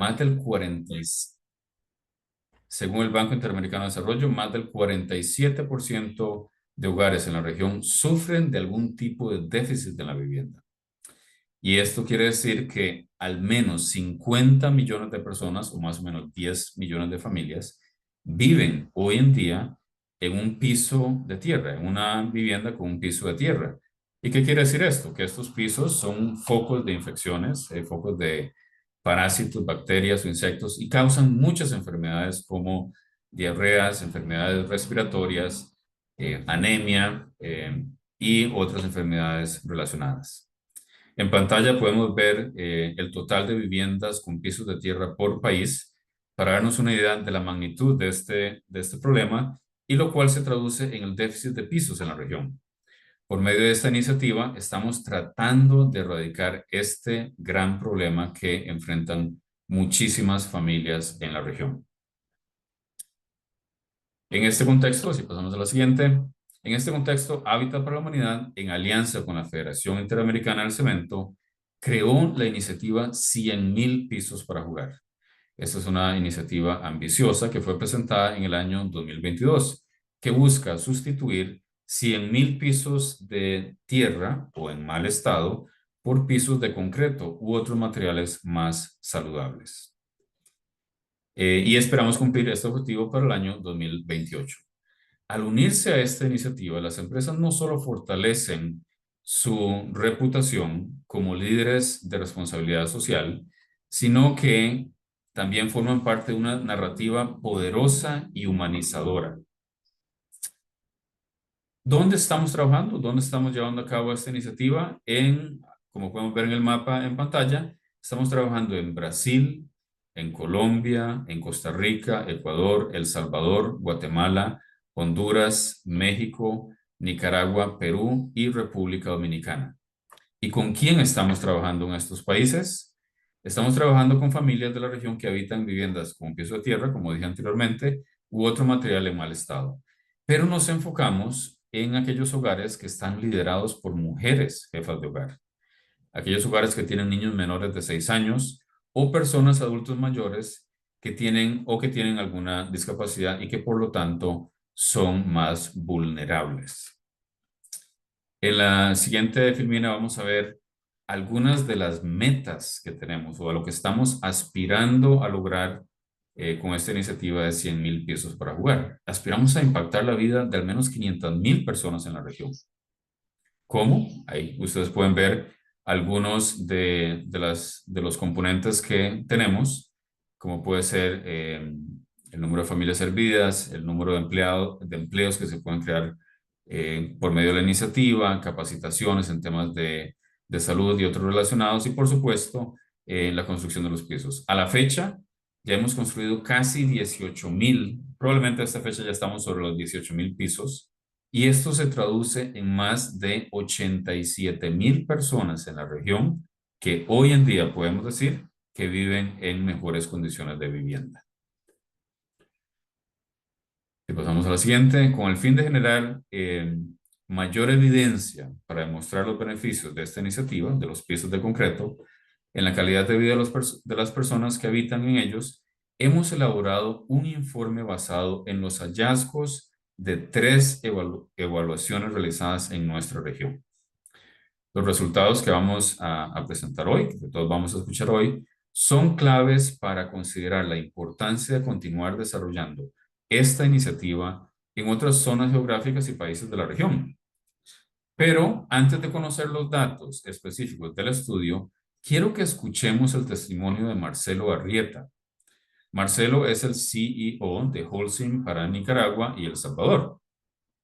más del 40, según el Banco Interamericano de Desarrollo, más del 47% de hogares en la región sufren de algún tipo de déficit en la vivienda. Y esto quiere decir que al menos 50 millones de personas, o más o menos 10 millones de familias, viven hoy en día en un piso de tierra, en una vivienda con un piso de tierra. ¿Y qué quiere decir esto? Que estos pisos son focos de infecciones, focos de parásitos, bacterias o insectos y causan muchas enfermedades como diarreas, enfermedades respiratorias, anemia y otras enfermedades relacionadas. En pantalla podemos ver el total de viviendas con pisos de tierra por país para darnos una idea de la magnitud de este problema y lo cual se traduce en el déficit de pisos en la región. Por medio de esta iniciativa estamos tratando de erradicar este gran problema que enfrentan muchísimas familias en la región. En este contexto, si pasamos a la siguiente, en este contexto, Hábitat para la Humanidad, en alianza con la Federación Interamericana del Cemento, creó la iniciativa 100,000 pisos para jugar. Esta es una iniciativa ambiciosa que fue presentada en el año 2022, que busca sustituir 100,000 pisos de tierra o en mal estado por pisos de concreto u otros materiales más saludables. Y esperamos cumplir este objetivo para el año 2028. Al unirse a esta iniciativa, las empresas no solo fortalecen su reputación como líderes de responsabilidad social, sino que también forman parte de una narrativa poderosa y humanizadora. ¿Dónde estamos trabajando? ¿Dónde estamos llevando a cabo esta iniciativa? Como podemos ver en el mapa en pantalla, estamos trabajando en Brasil, en Colombia, en Costa Rica, Ecuador, El Salvador, Guatemala, Honduras, México, Nicaragua, Perú y República Dominicana. ¿Y con quién estamos trabajando en estos países? Estamos trabajando con familias de la región que habitan viviendas con piso de tierra, como dije anteriormente, u otro material en mal estado. Pero nos enfocamos en aquellos hogares que están liderados por mujeres jefas de hogar. Aquellos hogares que tienen niños menores de 6 años o personas adultos mayores que tienen alguna discapacidad y que por lo tanto son más vulnerables. En la siguiente filmina vamos a ver algunas de las metas que tenemos o a lo que estamos aspirando a lograr con esta iniciativa de 100,000 pisos para jugar. Aspiramos a impactar la vida de al menos 500,000 personas en la región. ¿Cómo? Ahí ustedes pueden ver algunos de los componentes que tenemos, como puede ser el número de familias servidas, el número de empleos que se pueden crear por medio de la iniciativa, capacitaciones en temas de salud y otros relacionados, y por supuesto, la construcción de los pisos. A la fecha, ya hemos construido casi 18,000, probablemente a esta fecha ya estamos sobre los 18,000 pisos, y esto se traduce en más de 87,000 personas en la región que hoy en día podemos decir que viven en mejores condiciones de vivienda. Y pasamos a la siguiente, con el fin de generar mayor evidencia para demostrar los beneficios de esta iniciativa, de los pisos de concreto, en la calidad de vida de las personas que habitan en ellos, hemos elaborado un informe basado en los hallazgos de 3 evaluaciones realizadas en nuestra región. Los resultados que vamos a presentar hoy, que todos vamos a escuchar hoy, son claves para considerar la importancia de continuar desarrollando esta iniciativa en otras zonas geográficas y países de la región. Pero antes de conocer los datos específicos del estudio, quiero que escuchemos el testimonio de Marcelo Arrieta. Marcelo es el CEO de Holcim para Nicaragua y El Salvador.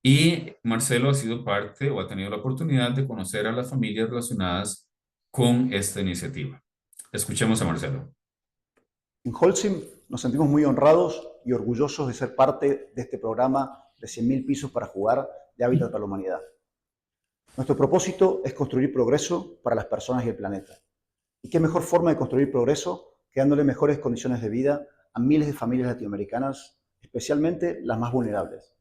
Y Marcelo ha sido parte o ha tenido la oportunidad de conocer a las familias relacionadas con esta iniciativa. Escuchemos a Marcelo. En Holcim nos sentimos muy honrados y orgullosos de ser parte de este programa de 100,000 pisos para jugar de Hábitat para la Humanidad. Nuestro propósito es construir progreso para las personas y el planeta. ¿Y qué mejor forma de construir progreso que dándole mejores condiciones de vida a miles de familias latinoamericanas, especialmente las más vulnerables?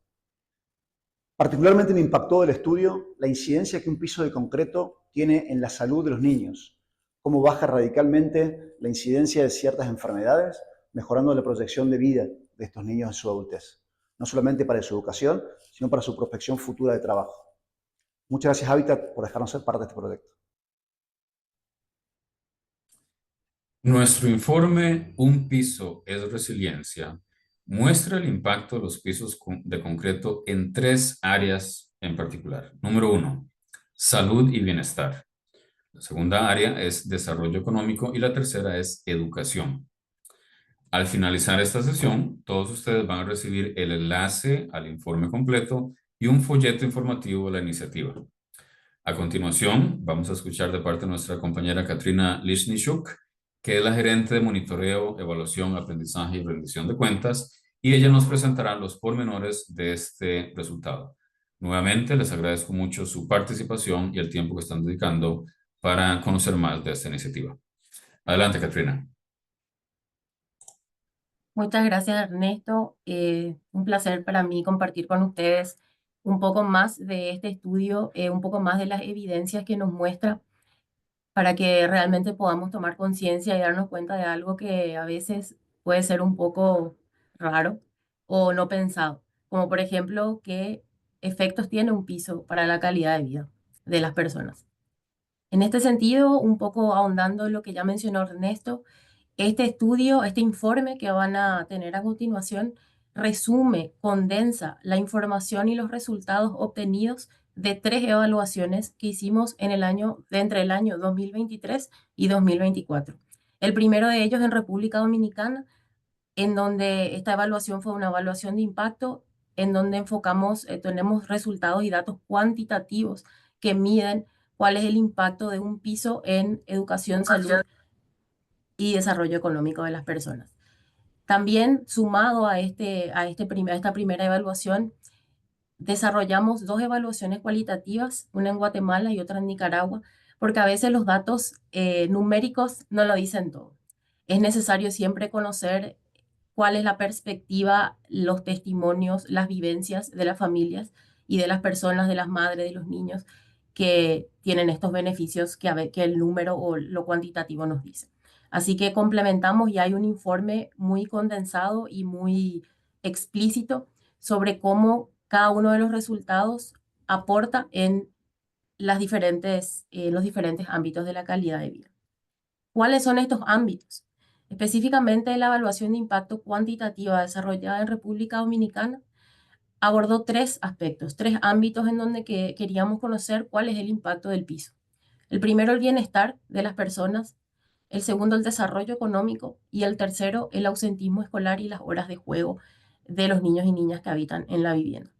Particularmente me impactó del estudio la incidencia que un piso de concreto tiene en la salud de los niños, cómo baja radicalmente la incidencia de ciertas enfermedades, mejorando la proyección de vida de estos niños en su adultez, no solamente para su educación, sino para su prospección futura de trabajo. Muchas gracias, Habitat, por dejarnos ser parte de este proyecto. Nuestro informe Un piso es resiliencia muestra el impacto de los pisos de concreto en tres áreas en particular. Número uno, salud y bienestar. La segunda área es desarrollo económico y la tercera es educación. Al finalizar esta sesión, todos ustedes van a recibir el enlace al informe completo y un folleto informativo de la iniciativa. A continuación, vamos a escuchar de parte de nuestra compañera Katrina Lishnishuk, que es la gerente de monitoreo, evaluación, aprendizaje y rendición de cuentas, y ella nos presentará los pormenores de este resultado. Nuevamente, les agradezco mucho su participación y el tiempo que están dedicando para conocer más de esta iniciativa. Adelante, Katrina. Muchas gracias, Ernesto. Un placer para mí compartir con ustedes un poco más de este estudio, un poco más de las evidencias que nos muestra para que realmente podamos tomar conciencia y darnos cuenta de algo que a veces puede ser un poco raro o no pensado, como por ejemplo qué efectos tiene un piso para la calidad de vida de las personas. En este sentido, un poco ahondando en lo que ya mencionó Ernesto, este estudio, este informe que van a tener a continuación, resume, condensa la información y los resultados obtenidos de tres evaluaciones que hicimos en el año, entre el año 2023 y 2024. El primero de ellos en República Dominicana, en donde esta evaluación fue una evaluación de impacto, en donde enfocamos, tenemos resultados y datos cuantitativos que miden cuál es el impacto de un piso en educación, salud y desarrollo económico de las personas. También sumado a esta primera evaluación, desarrollamos dos evaluaciones cualitativas, una en Guatemala y otra en Nicaragua, porque a veces los datos numéricos no lo dicen todo. Es necesario siempre conocer cuál es la perspectiva, los testimonios, las vivencias de las familias y de las personas, de las madres, de los niños que tienen estos beneficios que el número o lo cuantitativo nos dice. Así que complementamos y hay un informe muy condensado y muy explícito sobre cómo cada uno de los resultados aporta en los diferentes ámbitos de la calidad de vida. ¿Cuáles son estos ámbitos? Específicamente, la evaluación de impacto cuantitativa desarrollada en República Dominicana abordó tres aspectos, tres ámbitos en donde queríamos conocer cuál es el impacto del piso. El primero, el bienestar de las personas. El segundo, el desarrollo económico. Y el tercero, el ausentismo escolar y las horas de juego de los niños y niñas que habitan en la vivienda.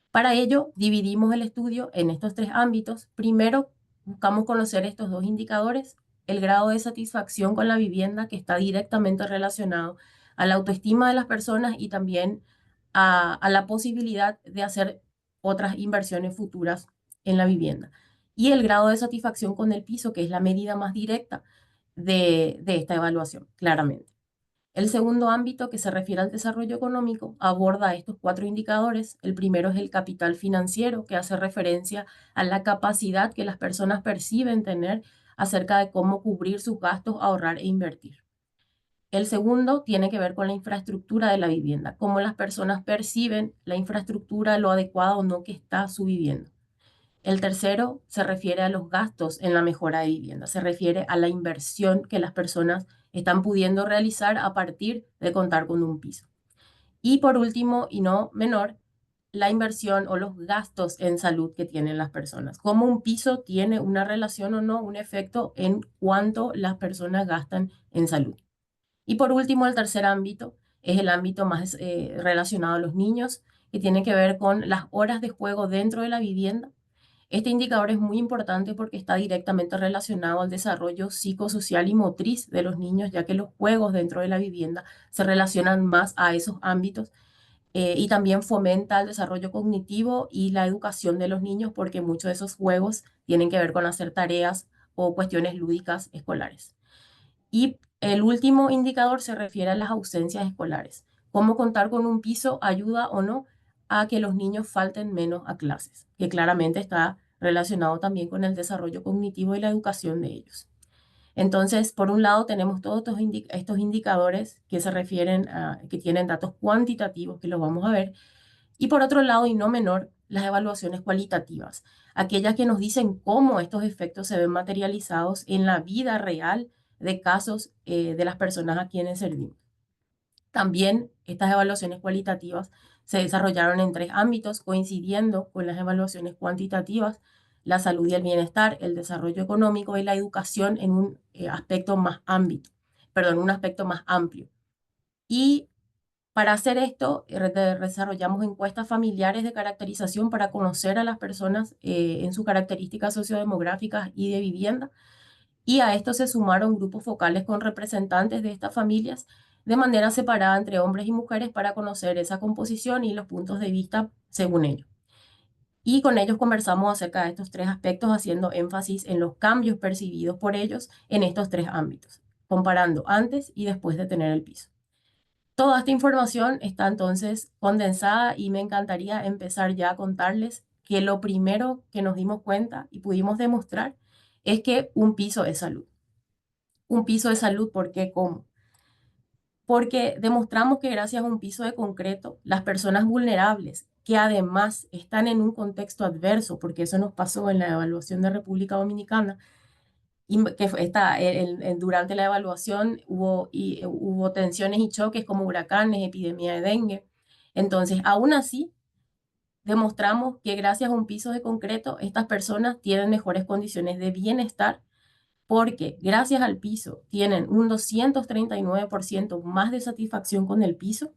Para ello, dividimos el estudio en estos tres ámbitos. Primero, buscamos conocer estos dos indicadores, el grado de satisfacción con la vivienda, que está directamente relacionado a la autoestima de las personas y también a la posibilidad de hacer otras inversiones futuras en la vivienda. Y el grado de satisfacción con el piso, que es la medida más directa de esta evaluación, claramente. El segundo ámbito, que se refiere al desarrollo económico, aborda estos cuatro indicadores. El primero es el capital financiero, que hace referencia a la capacidad que las personas perciben tener acerca de cómo cubrir sus gastos, ahorrar e invertir. El segundo tiene que ver con la infraestructura de la vivienda, cómo las personas perciben la infraestructura, lo adecuado o no que está su vivienda. El tercero se refiere a los gastos en la mejora de vivienda, se refiere a la inversión que las personas están pudiendo realizar a partir de contar con un piso. Y por último, y no menor, la inversión o los gastos en salud que tienen las personas. Cómo un piso tiene una relación o no, un efecto en cuánto las personas gastan en salud. Y por último, el tercer ámbito es el ámbito más relacionado a los niños, que tiene que ver con las horas de juego dentro de la vivienda. Este indicador es muy importante porque está directamente relacionado al desarrollo psicosocial y motriz de los niños, ya que los juegos dentro de la vivienda se relacionan más a esos ámbitos y también fomenta el desarrollo cognitivo y la educación de los niños porque muchos de esos juegos tienen que ver con hacer tareas o cuestiones lúdicas escolares. Y el último indicador se refiere a las ausencias escolares. Cómo contar con un piso ayuda o no a que los niños falten menos a clases, que claramente está relacionado también con el desarrollo cognitivo y la educación de ellos. Entonces, por un lado, tenemos todos estos indicadores que se refieren a, que tienen datos cuantitativos, que los vamos a ver, y por otro lado, y no menor, las evaluaciones cualitativas, aquellas que nos dicen cómo estos efectos se ven materializados en la vida real de casos de las personas a quienes servimos. También estas evaluaciones cualitativas se desarrollaron en 3 ámbitos, coincidiendo con las evaluaciones cuantitativas: la salud y el bienestar, el desarrollo económico y la educación en un un aspecto más amplio. Y para hacer esto, desarrollamos encuestas familiares de caracterización para conocer a las personas en sus características sociodemográficas y de vivienda. Y a esto se sumaron grupos focales con representantes de estas familias de manera separada entre hombres y mujeres para conocer esa composición y los puntos de vista según ellos. Y con ellos conversamos acerca de estos 3 aspectos, haciendo énfasis en los cambios percibidos por ellos en estos 3 ámbitos, comparando antes y después de tener el piso. Toda esta información está entonces condensada y me encantaría empezar ya a contarles que lo primero que nos dimos cuenta y pudimos demostrar es que un piso es salud. Un piso de salud, ¿por qué? ¿Cómo? Porque demostramos que gracias a un piso de concreto, las personas vulnerables, que además están en un contexto adverso, porque eso nos pasó en la evaluación de República Dominicana, y que durante la evaluación hubo tensiones y choques como huracanes, epidemia de dengue. Entonces, aún así, demostramos que gracias a un piso de concreto, estas personas tienen mejores condiciones de bienestar, porque gracias al piso tienen un 239% más de satisfacción con el piso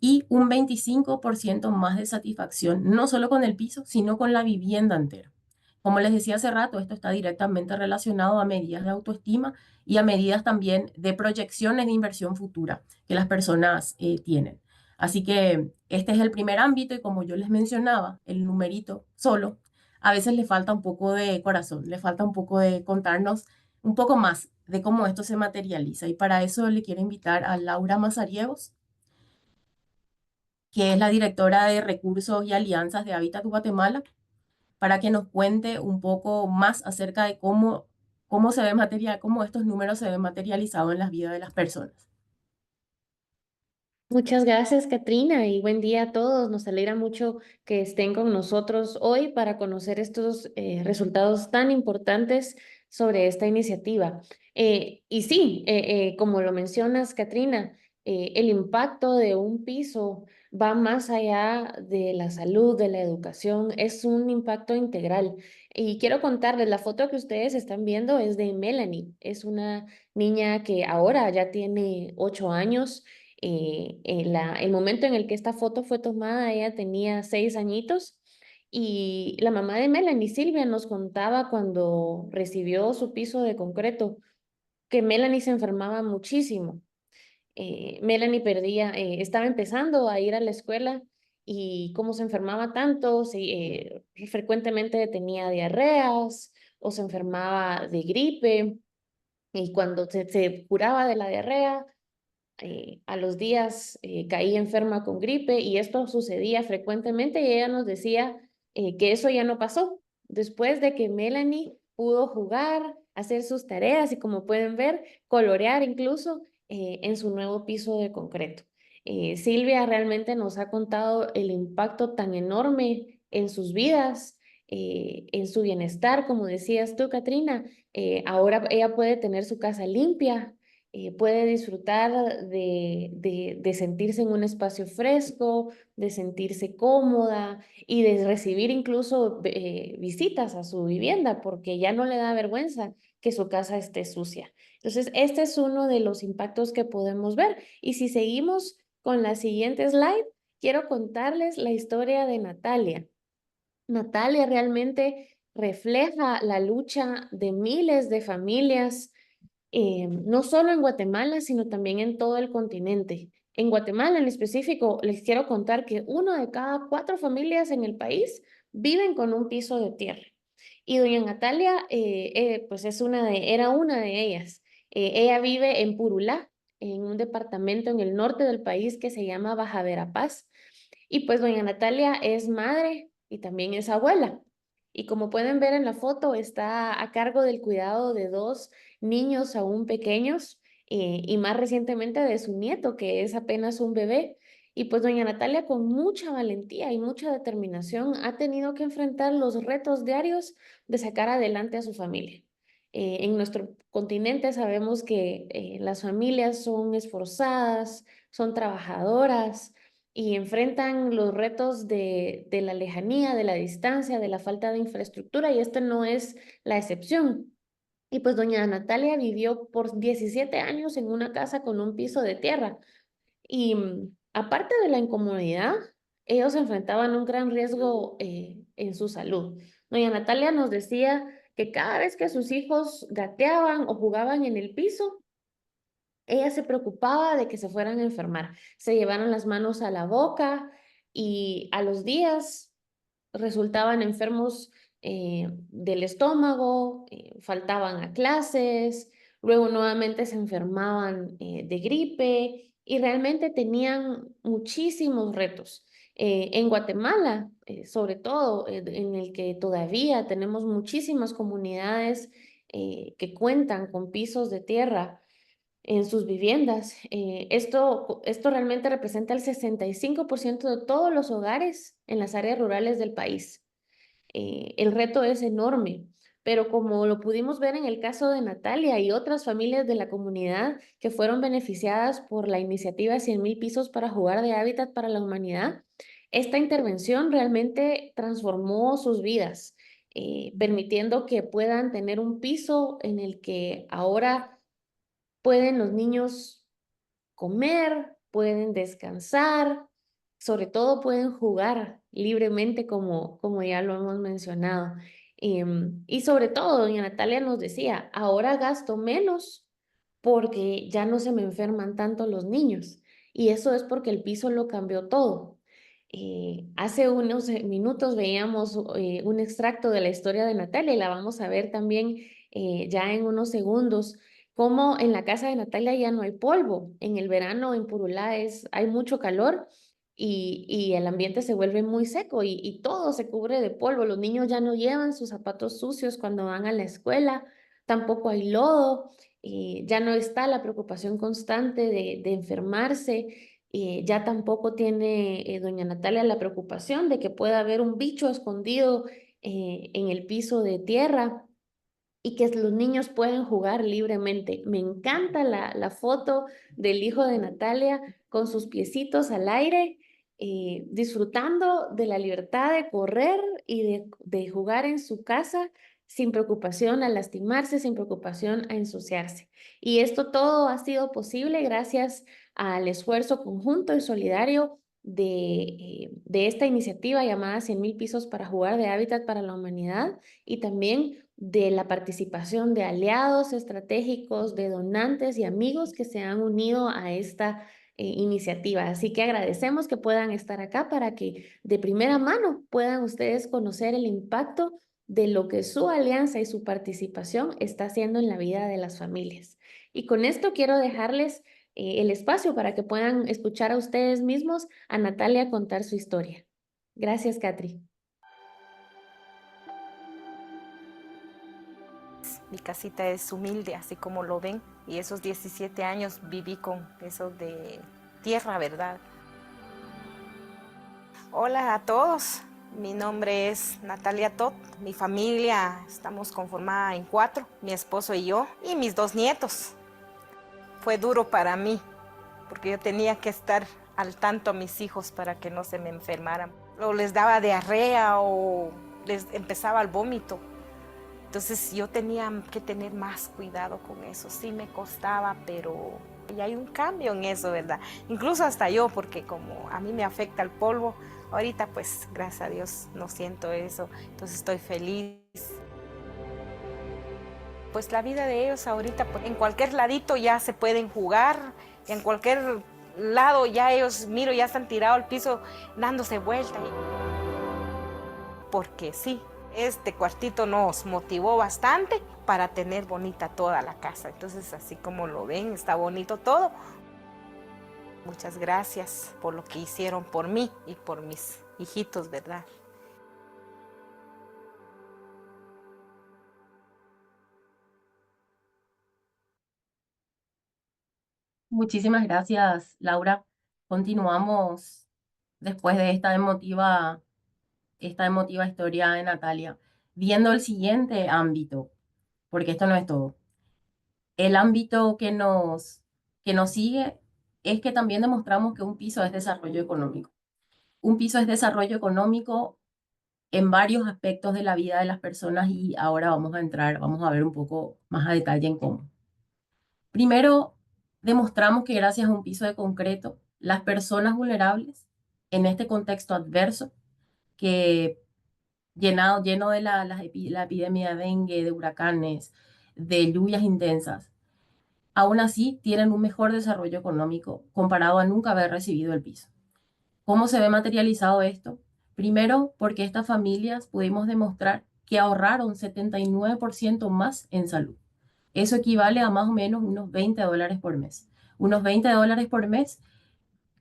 y un 25% más de satisfacción, no solo con el piso, sino con la vivienda entera. Como les decía hace rato, esto está directamente relacionado a medidas de autoestima y a medidas también de proyecciones de inversión futura que las personas tienen. Así que este es el primer ámbito y como yo les mencionaba, el numerito solo, a veces le falta un poco de corazón, le falta un poco de contarnos un poco más de cómo esto se materializa. Y para eso le quiero invitar a Laura Mazariegos, que es la directora de Recursos y Alianzas de Hábitat Guatemala, para que nos cuente un poco más acerca de cómo estos números se ven materializados en las vidas de las personas. Muchas gracias, Katrina, y buen día a todos. Nos alegra mucho que estén con nosotros hoy para conocer estos resultados tan importantes sobre esta iniciativa. Y sí, como lo mencionas, Katrina, el impacto de un piso va más allá de la salud, de la educación, es un impacto integral. Y quiero contarles, la foto que ustedes están viendo es de Melanie, es una niña que ahora ya tiene 8 años. El momento en el que esta foto fue tomada, ella tenía 6 añitos y la mamá de Melanie, Silvia, nos contaba cuando recibió su piso de concreto que Melanie se enfermaba muchísimo. Melanie estaba empezando a ir a la escuela y como se enfermaba tanto, frecuentemente tenía diarreas o se enfermaba de gripe y cuando se curaba de la diarrea, a los días caía enferma con gripe y esto sucedía frecuentemente y ella nos decía que eso ya no pasó. Después de que Melanie pudo jugar, hacer sus tareas y como pueden ver, colorear incluso en su nuevo piso de concreto. Silvia realmente nos ha contado el impacto tan enorme en sus vidas, en su bienestar, como decías tú, Katrina. Ahora ella puede tener su casa limpia, puede disfrutar de sentirse en un espacio fresco, de sentirse cómoda y de recibir incluso visitas a su vivienda porque ya no le da vergüenza que su casa esté sucia. Entonces, este es uno de los impactos que podemos ver. Y si seguimos con la siguiente slide, quiero contarles la historia de Natalia. Natalia realmente refleja la lucha de miles de familias, no solo en Guatemala, sino también en todo el continente. En Guatemala en específico, les quiero contar que 1 de cada 4 familias en el país viven con un piso de tierra. Y doña Natalia, pues era una de ellas. Ella vive en Purulá, en un departamento en el norte del país que se llama Baja Verapaz. Y pues doña Natalia es madre y también es abuela. Y como pueden ver en la foto, está a cargo del cuidado de 2 niños aún pequeños y más recientemente de su nieto, que es apenas un bebé. Y pues doña Natalia con mucha valentía y mucha determinación ha tenido que enfrentar los retos diarios de sacar adelante a su familia. En nuestro continente sabemos que las familias son esforzadas, son trabajadoras y enfrentan los retos de la lejanía, de la distancia, de la falta de infraestructura y esta no es la excepción. Y pues doña Natalia vivió por 17 años en una casa con un piso de tierra y aparte de la incomodidad, ellos enfrentaban un gran riesgo en su salud. Doña Natalia nos decía que cada vez que sus hijos gateaban o jugaban en el piso, ella se preocupaba de que se fueran a enfermar, se llevaran las manos a la boca y a los días resultaban enfermos del estómago, faltaban a clases, luego nuevamente se enfermaban de gripe y realmente tenían muchísimos retos. En Guatemala, sobre todo, en el que todavía tenemos muchísimas comunidades que cuentan con pisos de tierra en sus viviendas. Esto realmente representa el 65% de todos los hogares en las áreas rurales del país. El reto es enorme, pero como lo pudimos ver en el caso de Natalia y otras familias de la comunidad que fueron beneficiadas por la iniciativa 100,000 pisos para jugar de Hábitat para la Humanidad, esta intervención realmente transformó sus vidas, permitiendo que puedan tener un piso en el que ahora pueden los niños comer, pueden descansar, sobre todo pueden jugar libremente como ya lo hemos mencionado. Y sobre todo, doña Natalia nos decía, ahora gasto menos porque ya no se me enferman tanto los niños. Y eso es porque el piso lo cambió todo. Hace unos minutos veíamos un extracto de la historia de Natalia y la vamos a ver también ya en unos segundos como en la casa de Natalia ya no hay polvo. En el verano en Purulá hay mucho calor y el ambiente se vuelve muy seco y todo se cubre de polvo. Los niños ya no llevan sus zapatos sucios cuando van a la escuela, tampoco hay lodo, ya no está la preocupación constante de enfermarse. Ya tampoco tiene doña Natalia la preocupación de que pueda haber un bicho escondido en el piso de tierra y que los niños pueden jugar libremente. Me encanta la foto del hijo de Natalia con sus piecitos al aire, disfrutando de la libertad de correr y de jugar en su casa sin preocupación a lastimarse, sin preocupación a ensuciarse. Y esto todo ha sido posible gracias al esfuerzo conjunto y solidario de esta iniciativa llamada 100,000 pisos para jugar de Hábitat para la Humanidad y también de la participación de aliados estratégicos, de donantes y amigos que se han unido a esta iniciativa. Así que agradecemos que puedan estar acá para que de primera mano puedan ustedes conocer el impacto de lo que su alianza y su participación está haciendo en la vida de las familias. Y con esto quiero dejarles el espacio para que puedan escuchar a ustedes mismos a Natalia contar su historia. Gracias, Catri. Mi casita es humilde, así como lo ven, y esos 17 años viví con eso de tierra, ¿verdad? Hola a todos, mi nombre es Natalia Tot, mi familia estamos conformada en 4, mi esposo y yo, y mis 2 nietos. Fue duro para mí, porque yo tenía que estar al tanto a mis hijos para que no se me enfermaran. O les daba diarrea o les empezaba el vómito. Entonces yo tenía que tener más cuidado con eso. Sí me costaba, pero ya hay un cambio en eso, ¿verdad? Incluso hasta yo, porque como a mí me afecta el polvo, ahorita pues gracias a Dios no siento eso, entonces estoy feliz. Pues la vida de ellos ahorita, pues, en cualquier ladito ya se pueden jugar, en cualquier lado ya ellos, miro, ya están tirados al piso dándose vuelta. Porque sí. Este cuartito nos motivó bastante para tener bonita toda la casa. Entonces, así como lo ven, está bonito todo. Muchas gracias por lo que hicieron por mí y por mis hijitos, ¿verdad? Muchísimas gracias, Laura. Continuamos después de esta emotiva historia de Natalia, viendo el siguiente ámbito, porque esto no es todo. El ámbito que nos sigue es que también demostramos que un piso es desarrollo económico. Un piso es desarrollo económico en varios aspectos de la vida de las personas y ahora vamos a ver un poco más a detalle en cómo. Primero, demostramos que gracias a un piso de concreto, las personas vulnerables en este contexto adverso, que lleno de la epidemia de dengue, de huracanes, de lluvias intensas, aún así tienen un mejor desarrollo económico comparado a nunca haber recibido el piso. ¿Cómo se ve materializado esto? Primero, porque estas familias pudimos demostrar que ahorraron 79% más en salud. Eso equivale a más o menos unos $20 por mes. Unos $20 por mes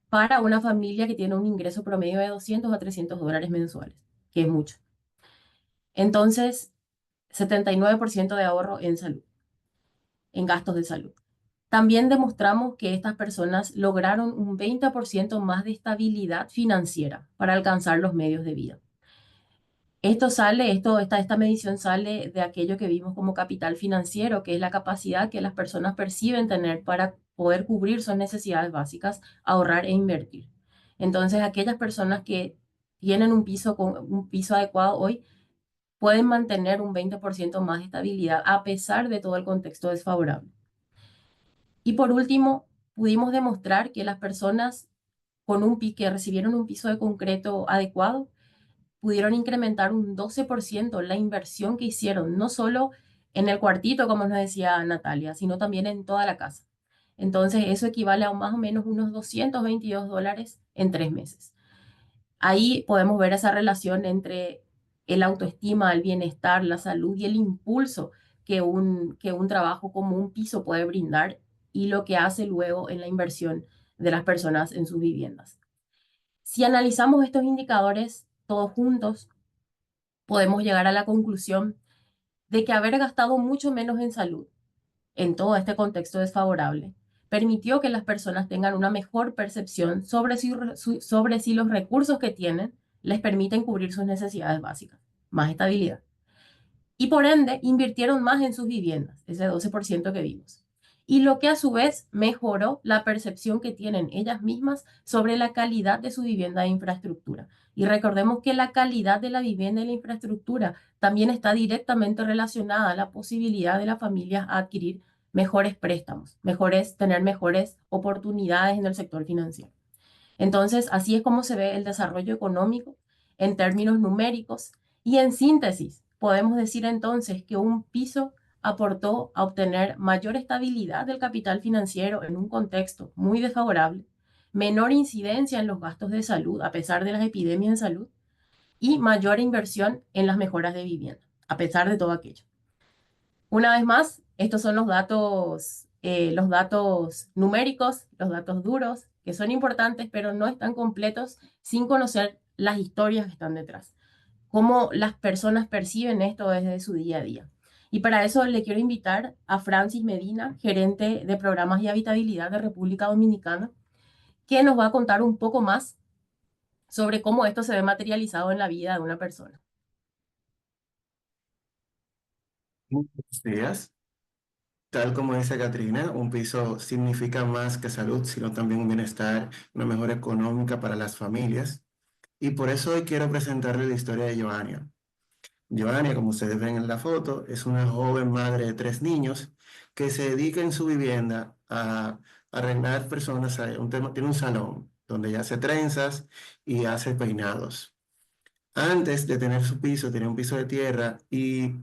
para una familia que tiene un ingreso promedio de 200 a $300 mensuales, que es mucho. Entonces, 79% de ahorro en salud, en gastos de salud. También demostramos que estas personas lograron un 20% más de estabilidad financiera para alcanzar los medios de vida. Esta medición sale de aquello que vimos como capital financiero, que es la capacidad que las personas perciben tener para poder cubrir sus necesidades básicas, ahorrar e invertir. Entonces, aquellas personas que tienen un piso adecuado hoy pueden mantener un 20% más de estabilidad a pesar de todo el contexto desfavorable. Y por último, pudimos demostrar que las personas que recibieron un piso de concreto adecuado pudieron incrementar un 12% la inversión que hicieron, no solo en el cuartito, como nos decía Natalia, sino también en toda la casa. Entonces, eso equivale a más o menos unos $222 en 3 meses. Ahí podemos ver esa relación entre el autoestima, el bienestar, la salud y el impulso que un trabajo como un piso puede brindar y lo que hace luego en la inversión de las personas en sus viviendas. Si analizamos estos indicadores todos juntos, podemos llegar a la conclusión de que haber gastado mucho menos en salud en todo este contexto desfavorable permitió que las personas tengan una mejor percepción sobre si los recursos que tienen les permiten cubrir sus necesidades básicas, más estabilidad. Y por ende, invirtieron más en sus viviendas, ese 12% que vimos. Y lo que a su vez mejoró la percepción que tienen ellas mismas sobre la calidad de su vivienda e infraestructura. Y recordemos que la calidad de la vivienda y la infraestructura también está directamente relacionada a la posibilidad de las familias a adquirir mejores préstamos, tener mejores oportunidades en el sector financiero. Entonces, así es como se ve el desarrollo económico en términos numéricos y en síntesis. Podemos decir entonces que un piso aportó a obtener mayor estabilidad del capital financiero en un contexto muy desfavorable, menor incidencia en los gastos de salud a pesar de las epidemias en salud y mayor inversión en las mejoras de vivienda, a pesar de todo aquello. Una vez más, estos son los datos numéricos, los datos duros, que son importantes, pero no están completos sin conocer las historias que están detrás, cómo las personas perciben esto desde su día a día. Y para eso le quiero invitar a Francis Medina, gerente de programas y habitabilidad de República Dominicana, que nos va a contar un poco más sobre cómo esto se ve materializado en la vida de una persona. Buenos días. Tal como dice Catrina, un piso significa más que salud, sino también un bienestar, una mejora económica para las familias. Y por eso hoy quiero presentarles la historia de Joania. Joania, como ustedes ven en la foto, es una joven madre de 3 niños que se dedica en su vivienda a arreglar personas. Tiene un salón donde ella hace trenzas y hace peinados. Antes de tener su piso, tenía un piso de tierra y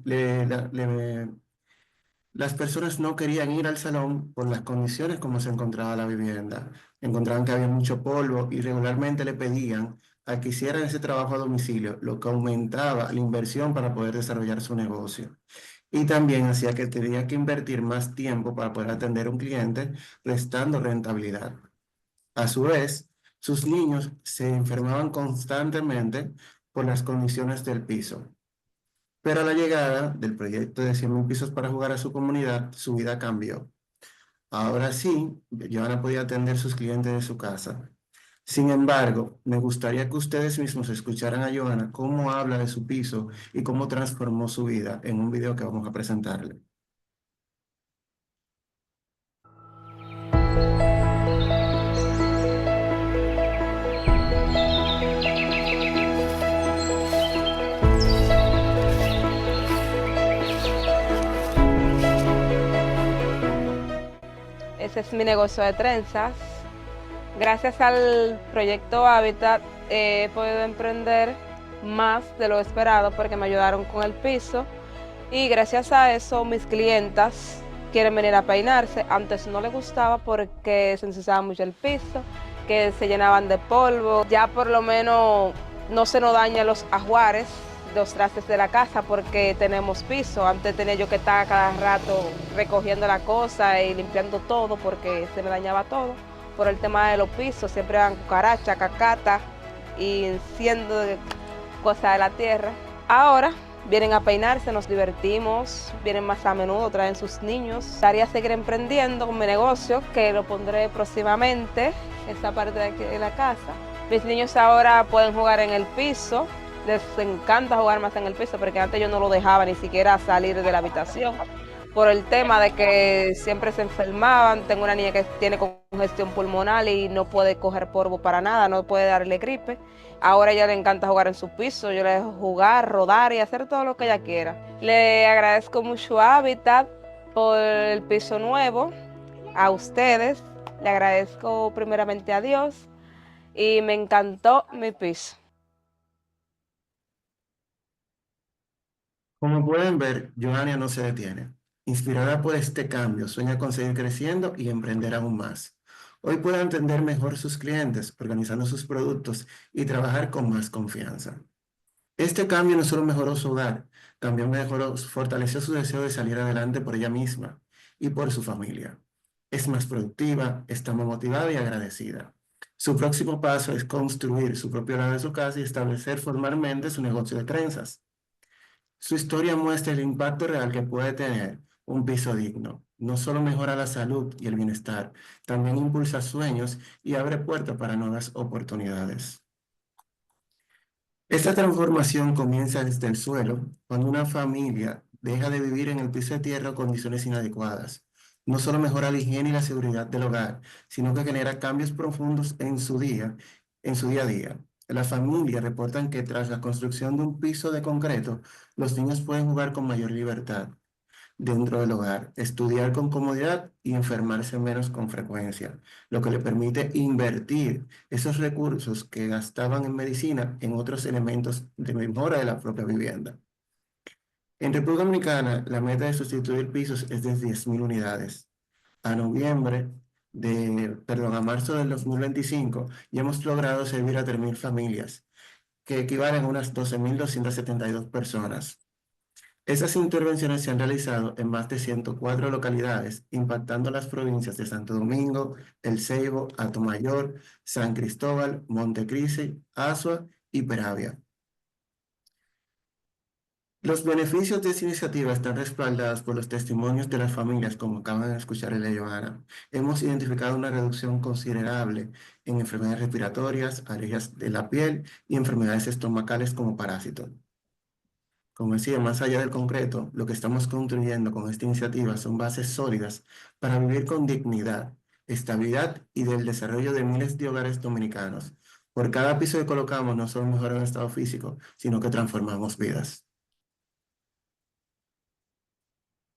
las personas no querían ir al salón por las condiciones como se encontraba la vivienda. Encontraban que había mucho polvo y regularmente le pedían a que hicieran ese trabajo a domicilio, lo que aumentaba la inversión para poder desarrollar su negocio. Y también hacía que tenía que invertir más tiempo para poder atender a un cliente, restando rentabilidad. A su vez, sus niños se enfermaban constantemente por las condiciones del piso. Pero a la llegada del proyecto de 100.000 pisos para jugar a su comunidad, su vida cambió. Ahora sí, Joana podía atender sus clientes de su casa. Sin embargo, me gustaría que ustedes mismos escucharan a Joana cómo habla de su piso y cómo transformó su vida en un video que vamos a presentarle. Ese es mi negocio de trenzas. Gracias al proyecto Hábitat he podido emprender más de lo esperado porque me ayudaron con el piso y gracias a eso mis clientas quieren venir a peinarse. Antes no les gustaba porque se ensuciaba mucho el piso, que se llenaban de polvo. Ya por lo menos no se nos dañan los ajuares, los trastes de la casa porque tenemos piso. Antes tenía yo que estar cada rato recogiendo la cosa y limpiando todo porque se me dañaba todo. Por el tema de los pisos, siempre van cucarachas, cacata y siendo cosas de la tierra. Ahora vienen a peinarse, nos divertimos, vienen más a menudo, traen sus niños. Gustaría seguir emprendiendo con mi negocio, que lo pondré próximamente, esta parte de aquí de la casa. Mis niños ahora pueden jugar en el piso, les encanta jugar más en el piso, porque antes yo no lo dejaba ni siquiera salir de la habitación, por el tema de que siempre se enfermaban. Tengo una niña que tiene congestión pulmonar y no puede coger polvo para nada, no puede darle gripe. Ahora a ella le encanta jugar en su piso, yo le dejo jugar, rodar y hacer todo lo que ella quiera. Le agradezco mucho a Habitat por el piso nuevo, a ustedes, le agradezco primeramente a Dios y me encantó mi piso. Como pueden ver, Joania no se detiene. Inspirada por este cambio, sueña con seguir creciendo y emprender aún más. Hoy puede entender mejor sus clientes, organizando sus productos y trabajar con más confianza. Este cambio no solo mejoró su hogar, también fortaleció su deseo de salir adelante por ella misma y por su familia. Es más productiva, está más motivada y agradecida. Su próximo paso es construir su propio lado de su casa y establecer formalmente su negocio de trenzas. Su historia muestra el impacto real que puede tener un piso digno. No solo mejora la salud y el bienestar, también impulsa sueños y abre puertas para nuevas oportunidades. Esta transformación comienza desde el suelo, cuando una familia deja de vivir en el piso de tierra o condiciones inadecuadas. No solo mejora la higiene y la seguridad del hogar, sino que genera cambios profundos en su día a día. Las familias reportan que tras la construcción de un piso de concreto, los niños pueden jugar con mayor libertad dentro del hogar, estudiar con comodidad y enfermarse menos con frecuencia, lo que le permite invertir esos recursos que gastaban en medicina en otros elementos de mejora de la propia vivienda. En República Dominicana, la meta de sustituir pisos es de 10.000 unidades. A marzo del 2025, ya hemos logrado servir a 3.000 familias, que equivalen a unas 12.272 personas. Esas intervenciones se han realizado en más de 104 localidades, impactando las provincias de Santo Domingo, El Ceibo, Atomayor, San Cristóbal, Montecristi, Azua y Peravia. Los beneficios de esta iniciativa están respaldados por los testimonios de las familias, como acaban de escuchar en la Joana. Hemos identificado una reducción considerable en enfermedades respiratorias, alergias de la piel y enfermedades estomacales como parásitos. Como decía, más allá del concreto, lo que estamos construyendo con esta iniciativa son bases sólidas para vivir con dignidad, estabilidad y del desarrollo de miles de hogares dominicanos. Por cada piso que colocamos, no solo mejoramos el estado físico, sino que transformamos vidas.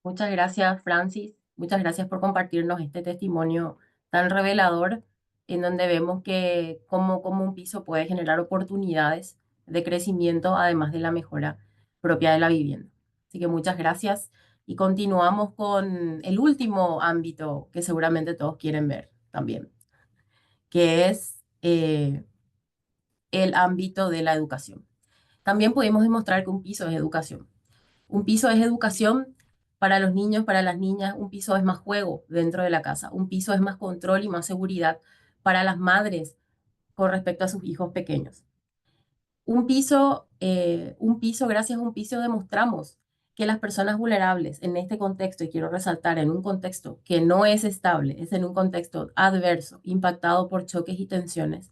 Muchas gracias, Francis. Muchas gracias por compartirnos este testimonio tan revelador en donde vemos que cómo un piso puede generar oportunidades de crecimiento, además de la mejora propia de la vivienda. Así que muchas gracias y continuamos con el último ámbito que seguramente todos quieren ver también, que es el ámbito de la educación. También pudimos demostrar que un piso es educación. Un piso es educación para los niños, para las niñas. Un piso es más juego dentro de la casa. Un piso es más control y más seguridad para las madres con respecto a sus hijos pequeños. Gracias a un piso demostramos que las personas vulnerables en este contexto, y quiero resaltar, en un contexto que no es estable, es en un contexto adverso, impactado por choques y tensiones,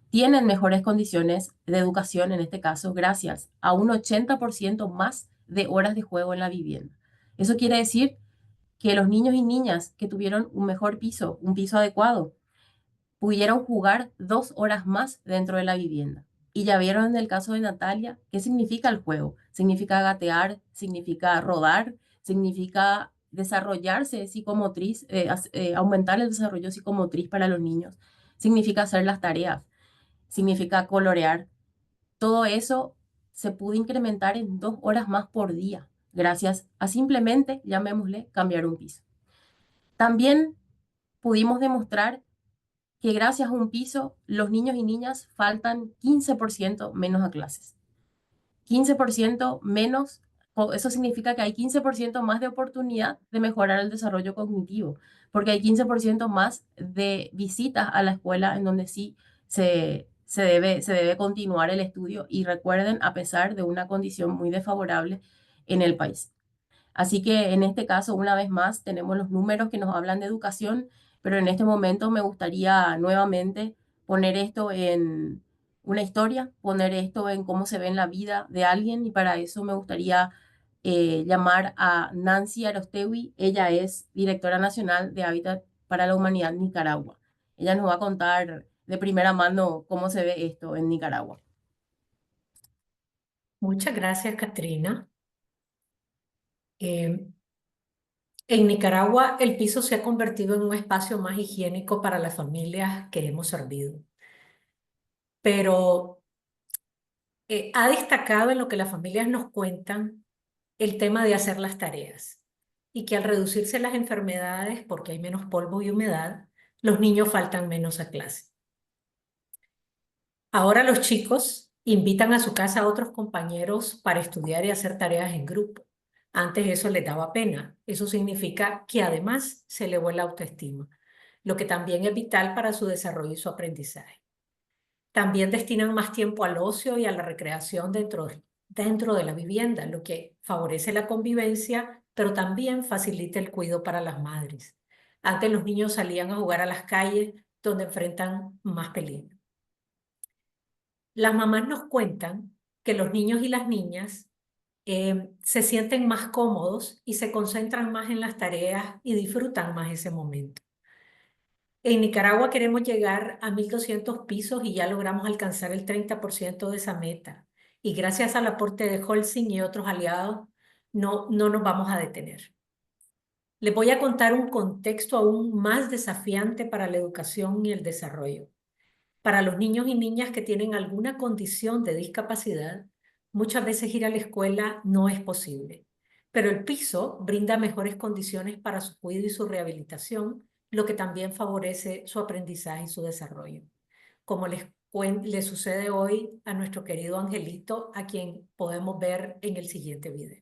tienen mejores condiciones de educación, en este caso, gracias a un 80% más de horas de juego en la vivienda. Eso quiere decir que los niños y niñas que tuvieron un mejor piso, un piso adecuado, pudieron jugar 2 horas más dentro de la vivienda. Y ya vieron en el caso de Natalia qué significa el juego. Significa gatear, significa rodar, significa desarrollarse psicomotriz, aumentar el desarrollo psicomotriz para los niños. Significa hacer las tareas, significa colorear. Todo eso se pudo incrementar en 2 horas más por día, gracias a simplemente, llamémosle, cambiar un piso. También pudimos demostrar que gracias a un piso, los niños y niñas faltan 15% menos a clases. 15% menos, eso significa que hay 15% más de oportunidad de mejorar el desarrollo cognitivo, porque hay 15% más de visitas a la escuela en donde sí se debe continuar el estudio y recuerden, a pesar de una condición muy desfavorable en el país. Así que en este caso, una vez más, tenemos los números que nos hablan de educación, pero en este momento me gustaría nuevamente poner esto en una historia, poner esto en cómo se ve en la vida de alguien y para eso me gustaría llamar a Nancy Arostewi. Ella es directora nacional de Hábitat para la Humanidad en Nicaragua. Ella nos va a contar de primera mano cómo se ve esto en Nicaragua. Muchas gracias, Katrina. En Nicaragua, el piso se ha convertido en un espacio más higiénico para las familias que hemos servido, pero ha destacado en lo que las familias nos cuentan el tema de hacer las tareas y que al reducirse las enfermedades, porque hay menos polvo y humedad, los niños faltan menos a clase. Ahora los chicos invitan a su casa a otros compañeros para estudiar y hacer tareas en grupo. Antes eso les daba pena. Eso significa que además se elevó la autoestima, lo que también es vital para su desarrollo y su aprendizaje. También destinan más tiempo al ocio y a la recreación dentro de la vivienda, lo que favorece la convivencia, pero también facilita el cuidado para las madres. Antes los niños salían a jugar a las calles donde enfrentan más peligro. Las mamás nos cuentan que los niños y las niñas se sienten más cómodos y se concentran más en las tareas y disfrutan más ese momento. En Nicaragua queremos llegar a 1.200 pisos y ya logramos alcanzar el 30% de esa meta. Y gracias al aporte de Holcim y otros aliados, no nos vamos a detener. Les voy a contar un contexto aún más desafiante para la educación y el desarrollo. Para los niños y niñas que tienen alguna condición de discapacidad, muchas veces ir a la escuela no es posible, pero el piso brinda mejores condiciones para su cuidado y su rehabilitación, lo que también favorece su aprendizaje y su desarrollo. Como les sucede hoy a nuestro querido Angelito, a quien podemos ver en el siguiente video.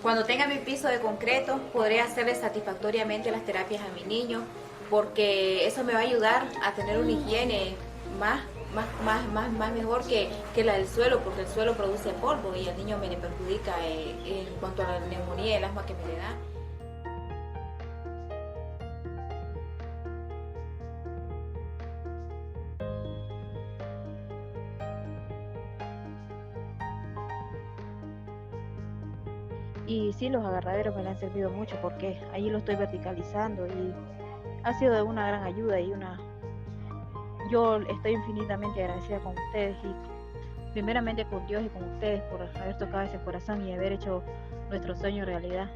Cuando tenga mi piso de concreto, podré hacerle satisfactoriamente las terapias a mi niño, porque eso me va a ayudar a tener una higiene más mejor que la del suelo, porque el suelo produce polvo y al niño me le perjudica en cuanto a la neumonía y el asma que me le da. Y sí, los agarraderos me han servido mucho porque ahí lo estoy verticalizando y ha sido de una gran ayuda yo estoy infinitamente agradecida con ustedes y primeramente con Dios y con ustedes por haber tocado ese corazón y haber hecho nuestro sueño realidad.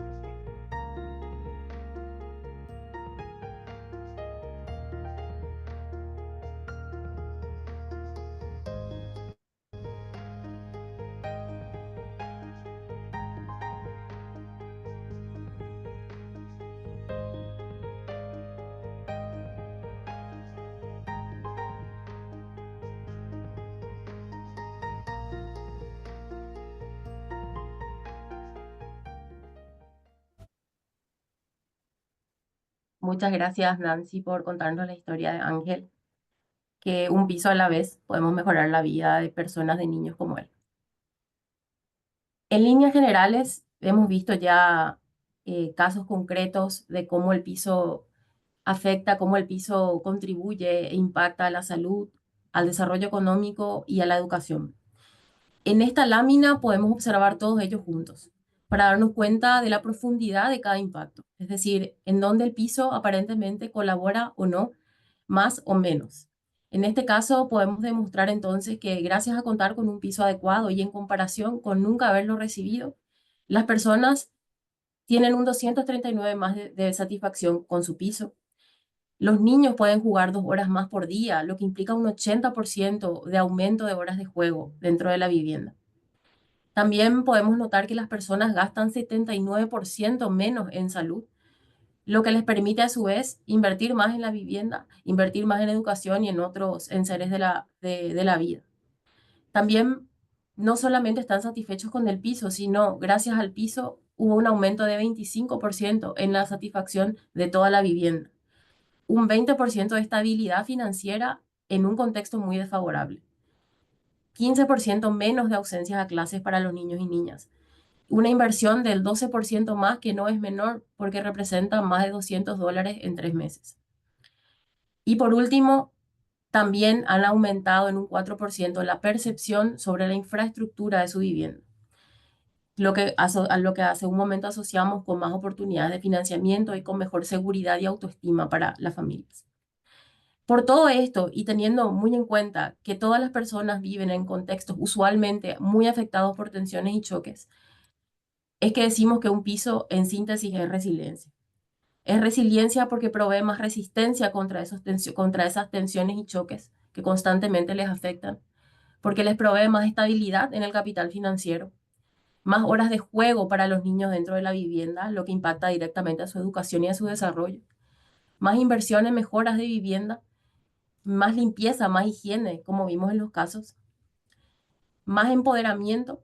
Muchas gracias, Nancy, por contarnos la historia de Ángel, que un piso a la vez podemos mejorar la vida de personas, de niños como él. En líneas generales, hemos visto ya casos concretos de cómo el piso afecta, cómo el piso contribuye e impacta a la salud, al desarrollo económico y a la educación. En esta lámina podemos observar todos ellos juntos para darnos cuenta de la profundidad de cada impacto, es decir, en dónde el piso aparentemente colabora o no, más o menos. En este caso podemos demostrar entonces que gracias a contar con un piso adecuado y en comparación con nunca haberlo recibido, las personas tienen un 239 más de satisfacción con su piso. Los niños pueden jugar 2 horas más por día, lo que implica un 80% de aumento de horas de juego dentro de la vivienda. También podemos notar que las personas gastan 79% menos en salud, lo que les permite a su vez invertir más en la vivienda, invertir más en educación y en otros enseres de la vida. También no solamente están satisfechos con el piso, sino gracias al piso hubo un aumento de 25% en la satisfacción de toda la vivienda. Un 20% de estabilidad financiera en un contexto muy desfavorable. 15% menos de ausencias a clases para los niños y niñas. Una inversión del 12% más, que no es menor porque representa más de $200 en 3 meses. Y por último, también han aumentado en un 4% la percepción sobre la infraestructura de su vivienda, a lo que hace un momento asociamos con más oportunidades de financiamiento y con mejor seguridad y autoestima para las familias. Por todo esto, y teniendo muy en cuenta que todas las personas viven en contextos usualmente muy afectados por tensiones y choques, es que decimos que un piso, en síntesis, es resiliencia. Es resiliencia porque provee más resistencia contra esas tensiones y choques que constantemente les afectan, porque les provee más estabilidad en el capital financiero, más horas de juego para los niños dentro de la vivienda, lo que impacta directamente a su educación y a su desarrollo, más inversión en mejoras de vivienda, más limpieza, más higiene, como vimos en los casos, más empoderamiento,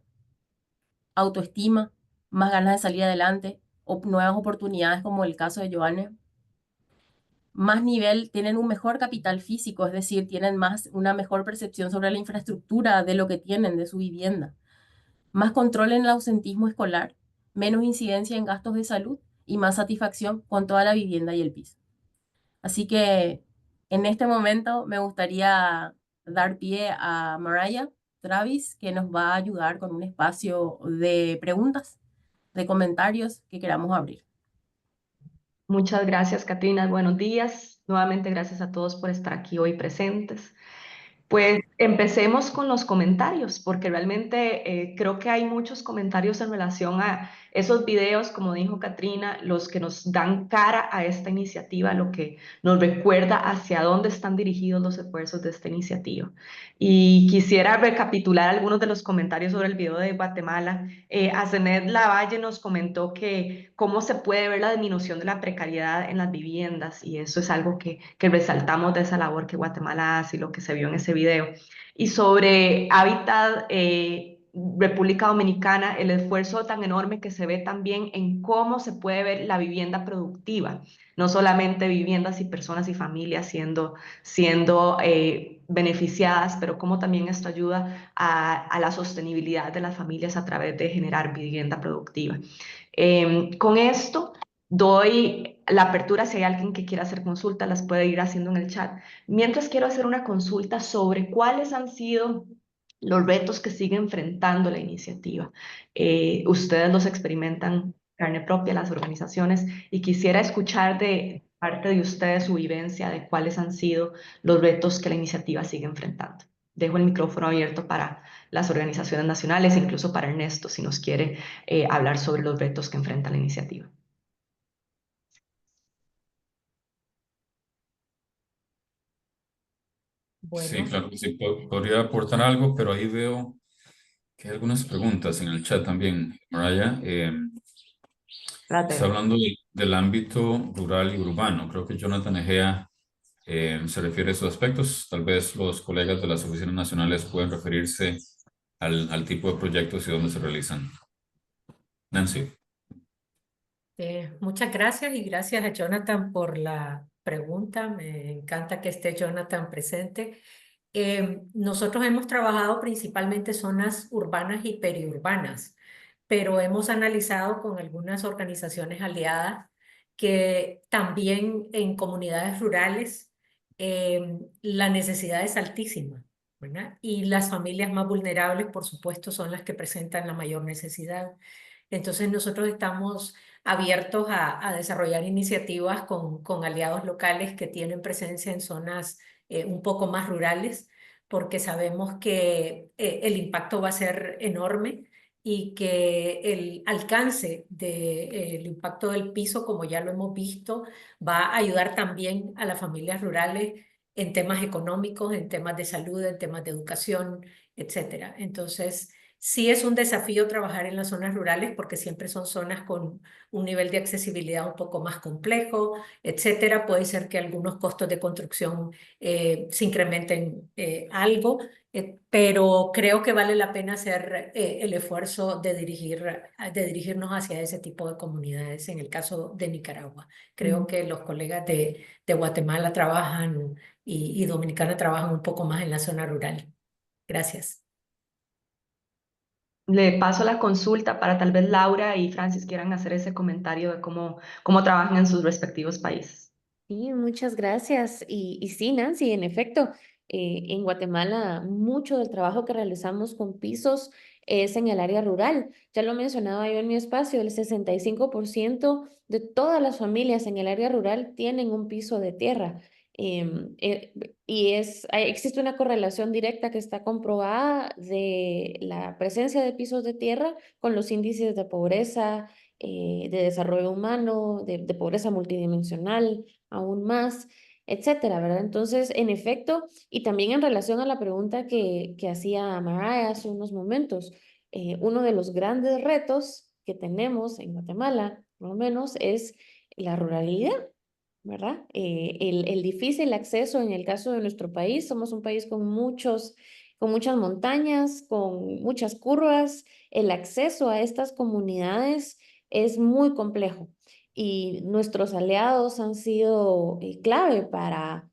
autoestima, más ganas de salir adelante, o nuevas oportunidades como el caso de Joanne. Más nivel, tienen un mejor capital físico, es decir, tienen una mejor percepción sobre la infraestructura de lo que tienen, de su vivienda. Más control en el ausentismo escolar, menos incidencia en gastos de salud y más satisfacción con toda la vivienda y el piso. Así que en este momento me gustaría dar pie a Mariah Travis, que nos va a ayudar con un espacio de preguntas, de comentarios que queramos abrir. Muchas gracias, Catrina. Buenos días. Nuevamente, gracias a todos por estar aquí hoy presentes. Pues empecemos con los comentarios, porque realmente creo que hay muchos comentarios en relación a esos videos, como dijo Catrina, los que nos dan cara a esta iniciativa, lo que nos recuerda hacia dónde están dirigidos los esfuerzos de esta iniciativa. Y quisiera recapitular algunos de los comentarios sobre el video de Guatemala. Asenet Lavalle nos comentó que cómo se puede ver la disminución de la precariedad en las viviendas, y eso es algo que resaltamos de esa labor que Guatemala hace y lo que se vio en ese video. Y sobre Hábitat República Dominicana, el esfuerzo tan enorme que se ve también en cómo se puede ver la vivienda productiva, no solamente viviendas y personas y familias siendo beneficiadas, pero cómo también esto ayuda a la sostenibilidad de las familias a través de generar vivienda productiva. Con esto doy la apertura. Si hay alguien que quiera hacer consulta, las puede ir haciendo en el chat. Mientras quiero hacer una consulta sobre cuáles han sido los retos que sigue enfrentando la iniciativa. Ustedes los experimentan en carne propia, las organizaciones, y quisiera escuchar de parte de ustedes su vivencia de cuáles han sido los retos que la iniciativa sigue enfrentando. Dejo el micrófono abierto para las organizaciones nacionales, incluso para Ernesto, si nos quiere hablar sobre los retos que enfrenta la iniciativa. Bueno, Sí, claro que sí, podría aportar algo, pero ahí veo que hay algunas preguntas en el chat también. Mariah, está hablando del ámbito rural y urbano. Creo que Jonathan Egea se refiere a esos aspectos. Tal vez los colegas de las oficinas nacionales pueden referirse al tipo de proyectos y dónde se realizan. Nancy. Muchas gracias y gracias a Jonathan por la pregunta. Me encanta que esté Jonathan presente. Nosotros hemos trabajado principalmente zonas urbanas y periurbanas, pero hemos analizado con algunas organizaciones aliadas que también en comunidades rurales la necesidad es altísima, ¿verdad? Y las familias más vulnerables, por supuesto, son las que presentan la mayor necesidad. Entonces nosotros estamos abiertos a desarrollar iniciativas con aliados locales que tienen presencia en zonas un poco más rurales, porque sabemos que el impacto va a ser enorme y que el alcance del impacto del piso, como ya lo hemos visto, va a ayudar también a las familias rurales en temas económicos, en temas de salud, en temas de educación, etcétera. Entonces, sí es un desafío trabajar en las zonas rurales porque siempre son zonas con un nivel de accesibilidad un poco más complejo, etcétera. Puede ser que algunos costos de construcción se incrementen algo, pero creo que vale la pena hacer el esfuerzo de dirigirnos hacia ese tipo de comunidades. En el caso de Nicaragua, creo que los colegas de Guatemala trabajan y Dominicana trabajan un poco más en la zona rural. Gracias. Le paso la consulta para tal vez Laura y Francis quieran hacer ese comentario de cómo trabajan en sus respectivos países. Sí, muchas gracias. Y sí, Nancy, en efecto, en Guatemala mucho del trabajo que realizamos con pisos es en el área rural. Ya lo mencionaba yo en mi espacio, el 65% de todas las familias en el área rural tienen un piso de tierra. Existe una correlación directa que está comprobada de la presencia de pisos de tierra con los índices de pobreza, de desarrollo humano, de pobreza multidimensional aún más, etcétera, ¿verdad? Entonces, en efecto, y también en relación a la pregunta que hacía Mariah hace unos momentos, uno de los grandes retos que tenemos en Guatemala, por lo menos, es la ruralidad, ¿verdad? El difícil acceso en el caso de nuestro país, somos un país con muchas montañas, con muchas curvas, el acceso a estas comunidades es muy complejo y nuestros aliados han sido clave para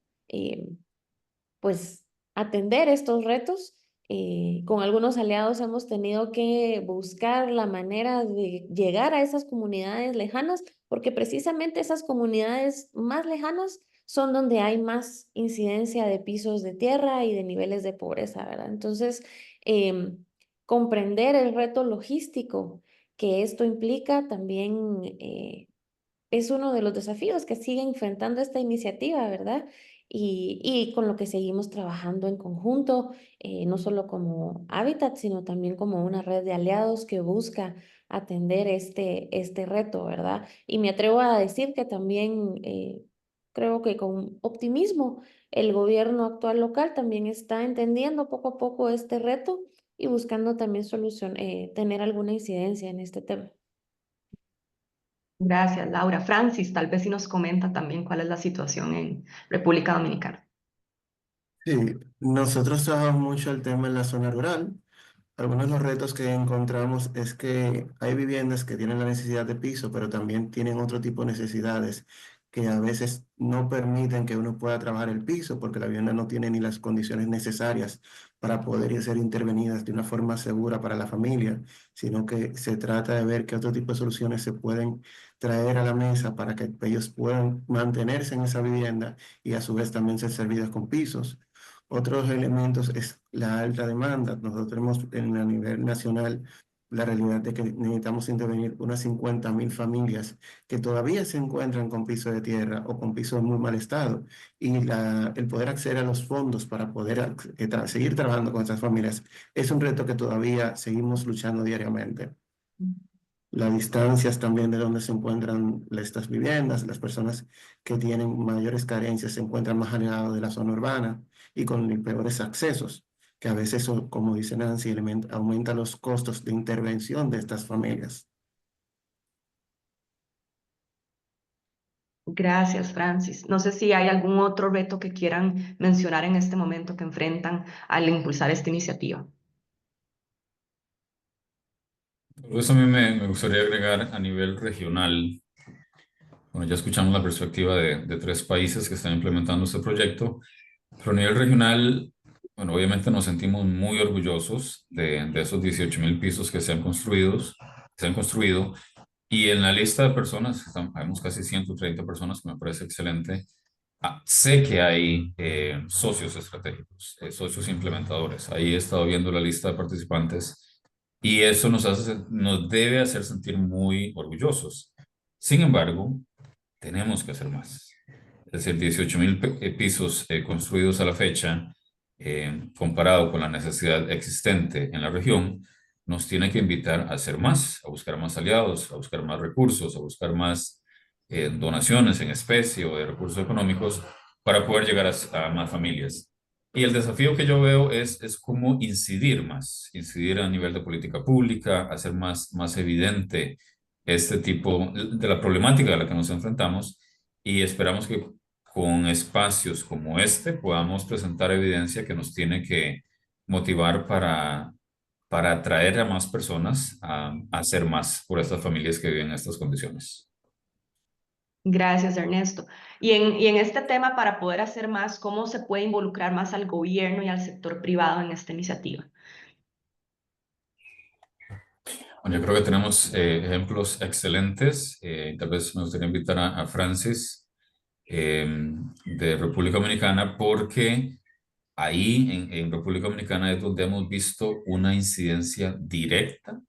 pues atender estos retos. Con algunos aliados hemos tenido que buscar la manera de llegar a esas comunidades lejanas, porque precisamente esas comunidades más lejanas son donde hay más incidencia de pisos de tierra y de niveles de pobreza, ¿verdad? Entonces, comprender el reto logístico que esto implica también es uno de los desafíos que sigue enfrentando esta iniciativa, ¿verdad? Y con lo que seguimos trabajando en conjunto, no solo como Habitat, sino también como una red de aliados que busca atender este reto, ¿verdad? Y me atrevo a decir que también creo que con optimismo el gobierno actual local también está entendiendo poco a poco este reto y buscando también tener alguna incidencia en este tema. Gracias, Laura. Francis, tal vez si nos comenta también cuál es la situación en República Dominicana. Sí, nosotros trabajamos mucho el tema en la zona rural. Algunos de los retos que encontramos es que hay viviendas que tienen la necesidad de piso, pero también tienen otro tipo de necesidades que a veces no permiten que uno pueda trabajar el piso porque la vivienda no tiene ni las condiciones necesarias para poder ser intervenidas de una forma segura para la familia, sino que se trata de ver qué otro tipo de soluciones se pueden traer a la mesa para que ellos puedan mantenerse en esa vivienda y a su vez también ser servidos con pisos. Otros elementos es la alta demanda. Nosotros tenemos a nivel nacional la realidad de que necesitamos intervenir unas 50.000 familias que todavía se encuentran con piso de tierra o con piso en muy mal estado. Y el poder acceder a los fondos para poder seguir trabajando con estas familias es un reto que todavía seguimos luchando diariamente. Las distancias también de donde se encuentran estas viviendas, las personas que tienen mayores carencias se encuentran más alejadas de la zona urbana y con peores accesos, que a veces, eso, como dice Nancy, aumenta los costos de intervención de estas familias. Gracias, Francis. No sé si hay algún otro reto que quieran mencionar en este momento que enfrentan al impulsar esta iniciativa. Por eso a mí me gustaría agregar a nivel regional, Bueno, ya escuchamos la perspectiva de 3 países que están implementando este proyecto, pero a nivel regional, bueno, obviamente nos sentimos muy orgullosos de esos 18.000 pisos que se han construido, y en la lista de personas, habemos casi 130 personas, que me parece excelente. Sé que hay socios estratégicos, socios implementadores. Ahí he estado viendo la lista de participantes y eso nos debe hacer sentir muy orgullosos. Sin embargo, tenemos que hacer más. Es decir, 18.000 pisos construidos a la fecha, comparado con la necesidad existente en la región, nos tiene que invitar a hacer más, a buscar más aliados, a buscar más recursos, a buscar más donaciones en especie o de recursos económicos para poder llegar a más familias. Y el desafío que yo veo es cómo incidir a nivel de política pública, hacer más evidente este tipo de la problemática a la que nos enfrentamos, y esperamos que con espacios como este podamos presentar evidencia que nos tiene que motivar para atraer a más personas a hacer más por estas familias que viven en estas condiciones. Gracias, Ernesto. Y en este tema, para poder hacer más, ¿cómo se puede involucrar más al gobierno y al sector privado en esta iniciativa? Bueno, yo creo que tenemos ejemplos excelentes. Tal vez me gustaría invitar a Francis de República Dominicana, porque ahí en República Dominicana es donde hemos visto una incidencia directa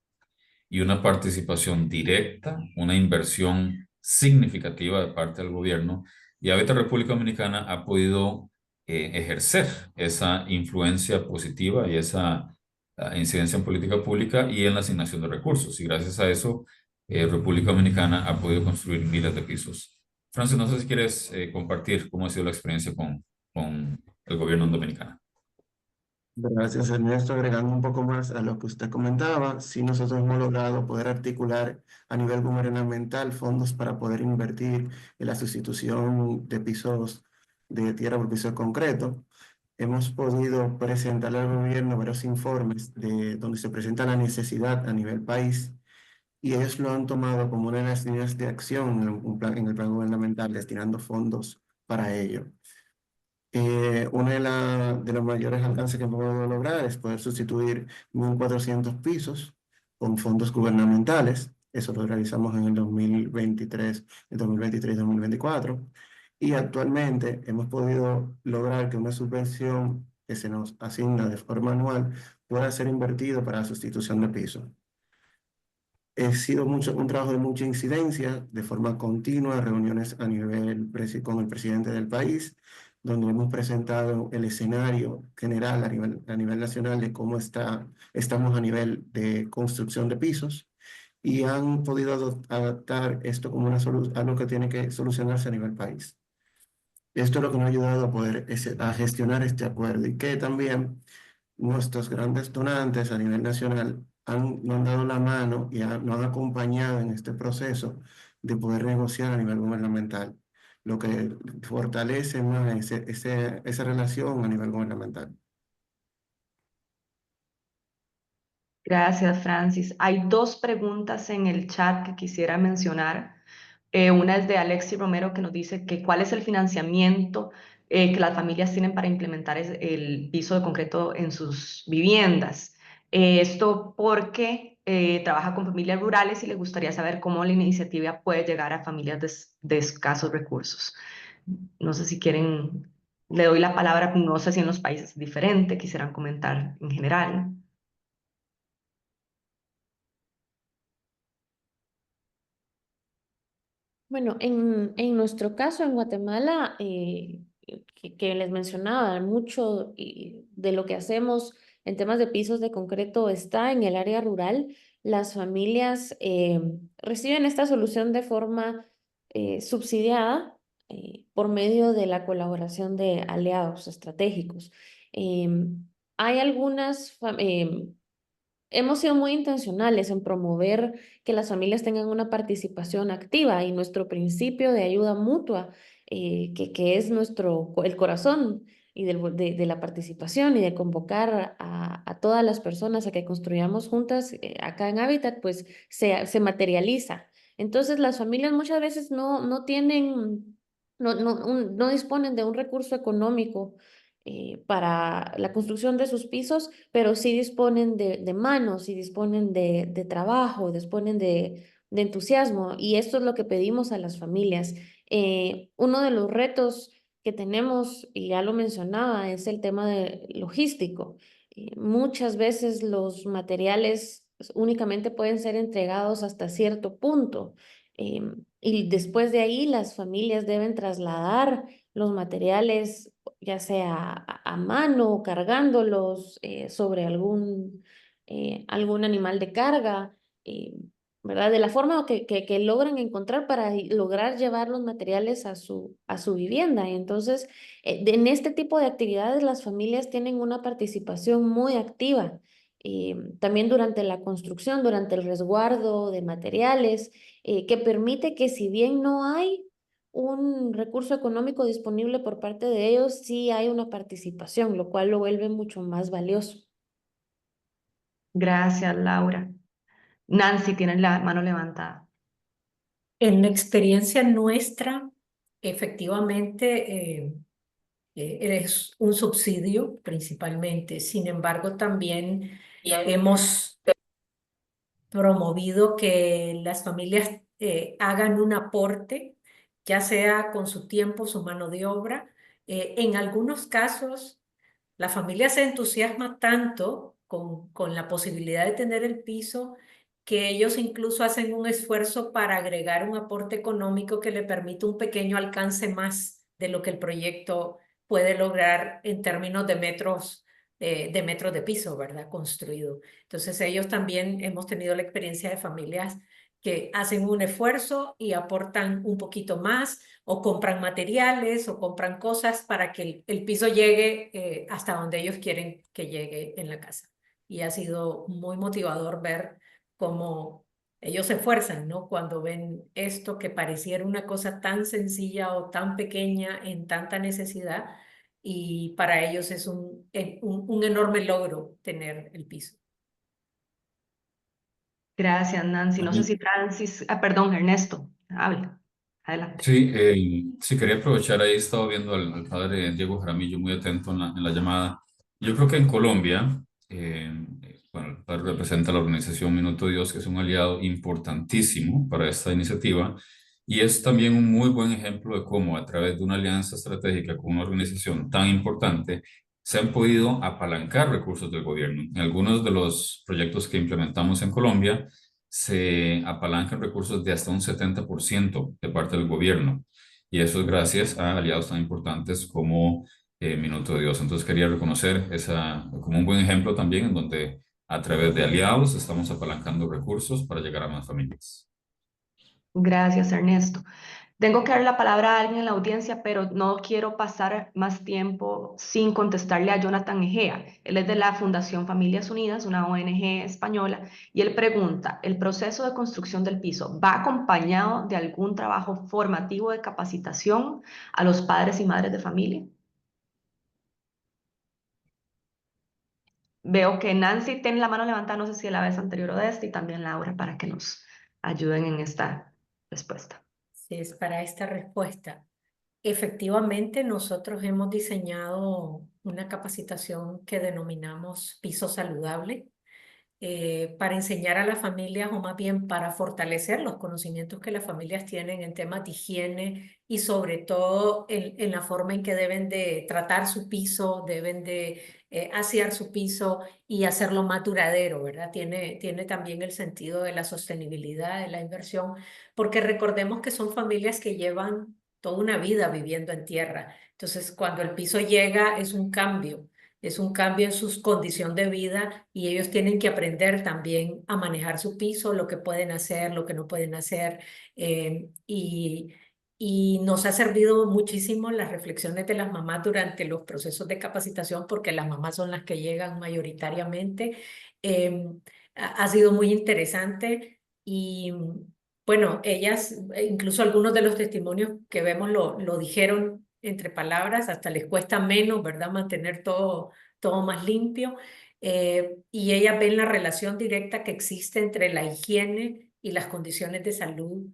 y una participación directa, una inversión significativa de parte del gobierno, y ahorita República Dominicana ha podido ejercer esa influencia positiva y esa incidencia en política pública y en la asignación de recursos, y gracias a eso República Dominicana ha podido construir miles de pisos. Francis, no sé si quieres compartir cómo ha sido la experiencia con el gobierno dominicano. Gracias, Ernesto. Agregando un poco más a lo que usted comentaba, sí, nosotros hemos logrado poder articular a nivel gubernamental fondos para poder invertir en la sustitución de pisos de tierra por piso de concreto. Hemos podido presentar al gobierno varios informes donde se presenta la necesidad a nivel país, y ellos lo han tomado como una de las líneas de acción en el plan gubernamental, destinando fondos para ello. Una de los mayores alcances que hemos podido lograr es poder sustituir 1.400 pisos con fondos gubernamentales. Eso lo realizamos en el 2023, el 2023 y 2024. Y actualmente hemos podido lograr que una subvención que se nos asigna de forma anual pueda ser invertido para la sustitución de pisos. Ha sido un trabajo de mucha incidencia, de forma continua, reuniones con el presidente del país, donde hemos presentado el escenario general a nivel nacional de cómo estamos a nivel de construcción de pisos, y han podido adaptar esto como algo que tiene que solucionarse a nivel país. Esto es lo que nos ha ayudado a poder a gestionar este acuerdo, y que también nuestros grandes donantes a nivel nacional nos han dado la mano y nos han acompañado en este proceso de poder negociar a nivel gubernamental, lo que fortalece más esa relación a nivel gubernamental. Gracias, Francis. Hay 2 preguntas en el chat que quisiera mencionar. Una es de Alexi Romero, que nos dice que cuál es el financiamiento que las familias tienen para implementar el piso de concreto en sus viviendas. Esto porque trabaja con familias rurales y le gustaría saber cómo la iniciativa puede llegar a familias de escasos recursos. No sé si quieren, le doy la palabra, no sé si en los países es diferente, quisieran comentar en general. Bueno, en nuestro caso, en Guatemala, que les mencionaba, mucho de lo que hacemos en temas de pisos de concreto está en el área rural. Las familias reciben esta solución de forma subsidiada por medio de la colaboración de aliados estratégicos. Hay hemos sido muy intencionales en promover que las familias tengan una participación activa, y nuestro principio de ayuda mutua, que es el corazón y de la participación y de convocar a todas las personas a que construyamos juntas acá en Habitat, pues se materializa Entonces, las familias muchas veces no tienen, no disponen de un recurso económico para la construcción de sus pisos, pero sí disponen de manos, sí disponen de trabajo, disponen de entusiasmo, y esto es lo que pedimos a las familias. Uno de los retos que tenemos, y ya lo mencionaba, es el tema logístico. Muchas veces los materiales únicamente pueden ser entregados hasta cierto punto. Y después de ahí las familias deben trasladar los materiales, ya sea a mano o cargándolos sobre algún animal de carga, eh, ¿verdad? De la forma que logran encontrar para lograr llevar los materiales a su vivienda. Entonces, en este tipo de actividades las familias tienen una participación muy activa. También durante la construcción, durante el resguardo de materiales, que permite que si bien no hay un recurso económico disponible por parte de ellos, sí hay una participación, lo cual lo vuelve mucho más valioso. Gracias, Laura. Nancy tiene la mano levantada. En la experiencia nuestra, efectivamente, es un subsidio principalmente. Sin embargo, también hemos promovido que las familias hagan un aporte, ya sea con su tiempo, su mano de obra. En algunos casos, la familia se entusiasma tanto con la posibilidad de tener el piso que ellos incluso hacen un esfuerzo para agregar un aporte económico que le permite un pequeño alcance más de lo que el proyecto puede lograr en términos de metros de piso, ¿verdad? Construido. Entonces ellos también hemos tenido la experiencia de familias que hacen un esfuerzo y aportan un poquito más, o compran materiales o compran cosas para que el piso llegue hasta donde ellos quieren que llegue en la casa. Y ha sido muy motivador ver cómo ellos se esfuerzan, ¿no? Cuando ven esto que pareciera una cosa tan sencilla o tan pequeña en tanta necesidad, y para ellos es un enorme logro tener el piso. Gracias, Nancy. No sé si Francis, perdón, Ernesto, habla. Adelante. Sí, sí, quería aprovechar, ahí he estado viendo al padre Diego Jaramillo muy atento en la llamada. Yo creo que en Colombia, bueno, el padre representa la organización Minuto Dios, que es un aliado importantísimo para esta iniciativa, y es también un muy buen ejemplo de cómo a través de una alianza estratégica con una organización tan importante se han podido apalancar recursos del gobierno. En algunos de los proyectos que implementamos en Colombia, se apalancan recursos de hasta un 70% de parte del gobierno. Y eso es gracias a aliados tan importantes como Minuto de Dios. Entonces quería reconocer esa como un buen ejemplo también en donde a través de aliados estamos apalancando recursos para llegar a más familias. Gracias, Ernesto. Tengo que dar la palabra a alguien en la audiencia, pero no quiero pasar más tiempo sin contestarle a Jonathan Egea. Él es de la Fundación Familias Unidas, una ONG española, y él pregunta, ¿el proceso de construcción del piso va acompañado de algún trabajo formativo de capacitación a los padres y madres de familia? Veo que Nancy tiene la mano levantada, no sé si es la vez anterior o de esta, y también Laura, para que nos ayuden en esta respuesta. Sí, es para esta respuesta. Efectivamente, nosotros hemos diseñado una capacitación que denominamos Piso Saludable, para enseñar a las familias, o más bien para fortalecer los conocimientos que las familias tienen en temas de higiene, y sobre todo en la forma en que deben de tratar su piso, deben de asear su piso y hacerlo más duradero, ¿verdad? Tiene también el sentido de la sostenibilidad, de la inversión, porque recordemos que son familias que llevan toda una vida viviendo en tierra. Entonces, cuando el piso llega, es un cambio en su condición de vida, y ellos tienen que aprender también a manejar su piso, lo que pueden hacer, lo que no pueden hacer. Y nos ha servido muchísimo las reflexiones de las mamás durante los procesos de capacitación, porque las mamás son las que llegan mayoritariamente. Ha sido muy interesante, y bueno, ellas, incluso algunos de los testimonios que vemos lo dijeron entre palabras, hasta les cuesta menos, ¿verdad? Mantener todo más limpio. Y ellas ven la relación directa que existe entre la higiene y las condiciones de salud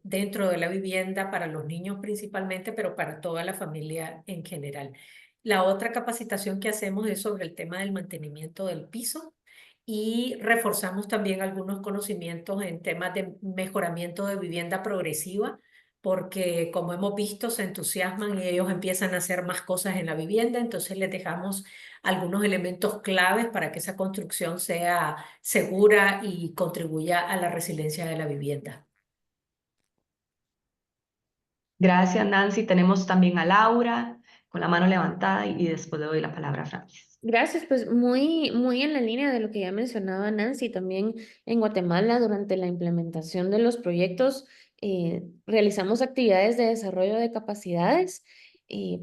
dentro de la vivienda para los niños principalmente, pero para toda la familia en general. La otra capacitación que hacemos es sobre el tema del mantenimiento del piso y reforzamos también algunos conocimientos en temas de mejoramiento de vivienda progresiva, porque como hemos visto se entusiasman y ellos empiezan a hacer más cosas en la vivienda, entonces les dejamos algunos elementos claves para que esa construcción sea segura y contribuya a la resiliencia de la vivienda. Gracias, Nancy. Tenemos también a Laura con la mano levantada y después le doy la palabra a Francis. Gracias, pues muy en la línea de lo que ya mencionaba Nancy, también en Guatemala durante la implementación de los proyectos realizamos actividades de desarrollo de capacidades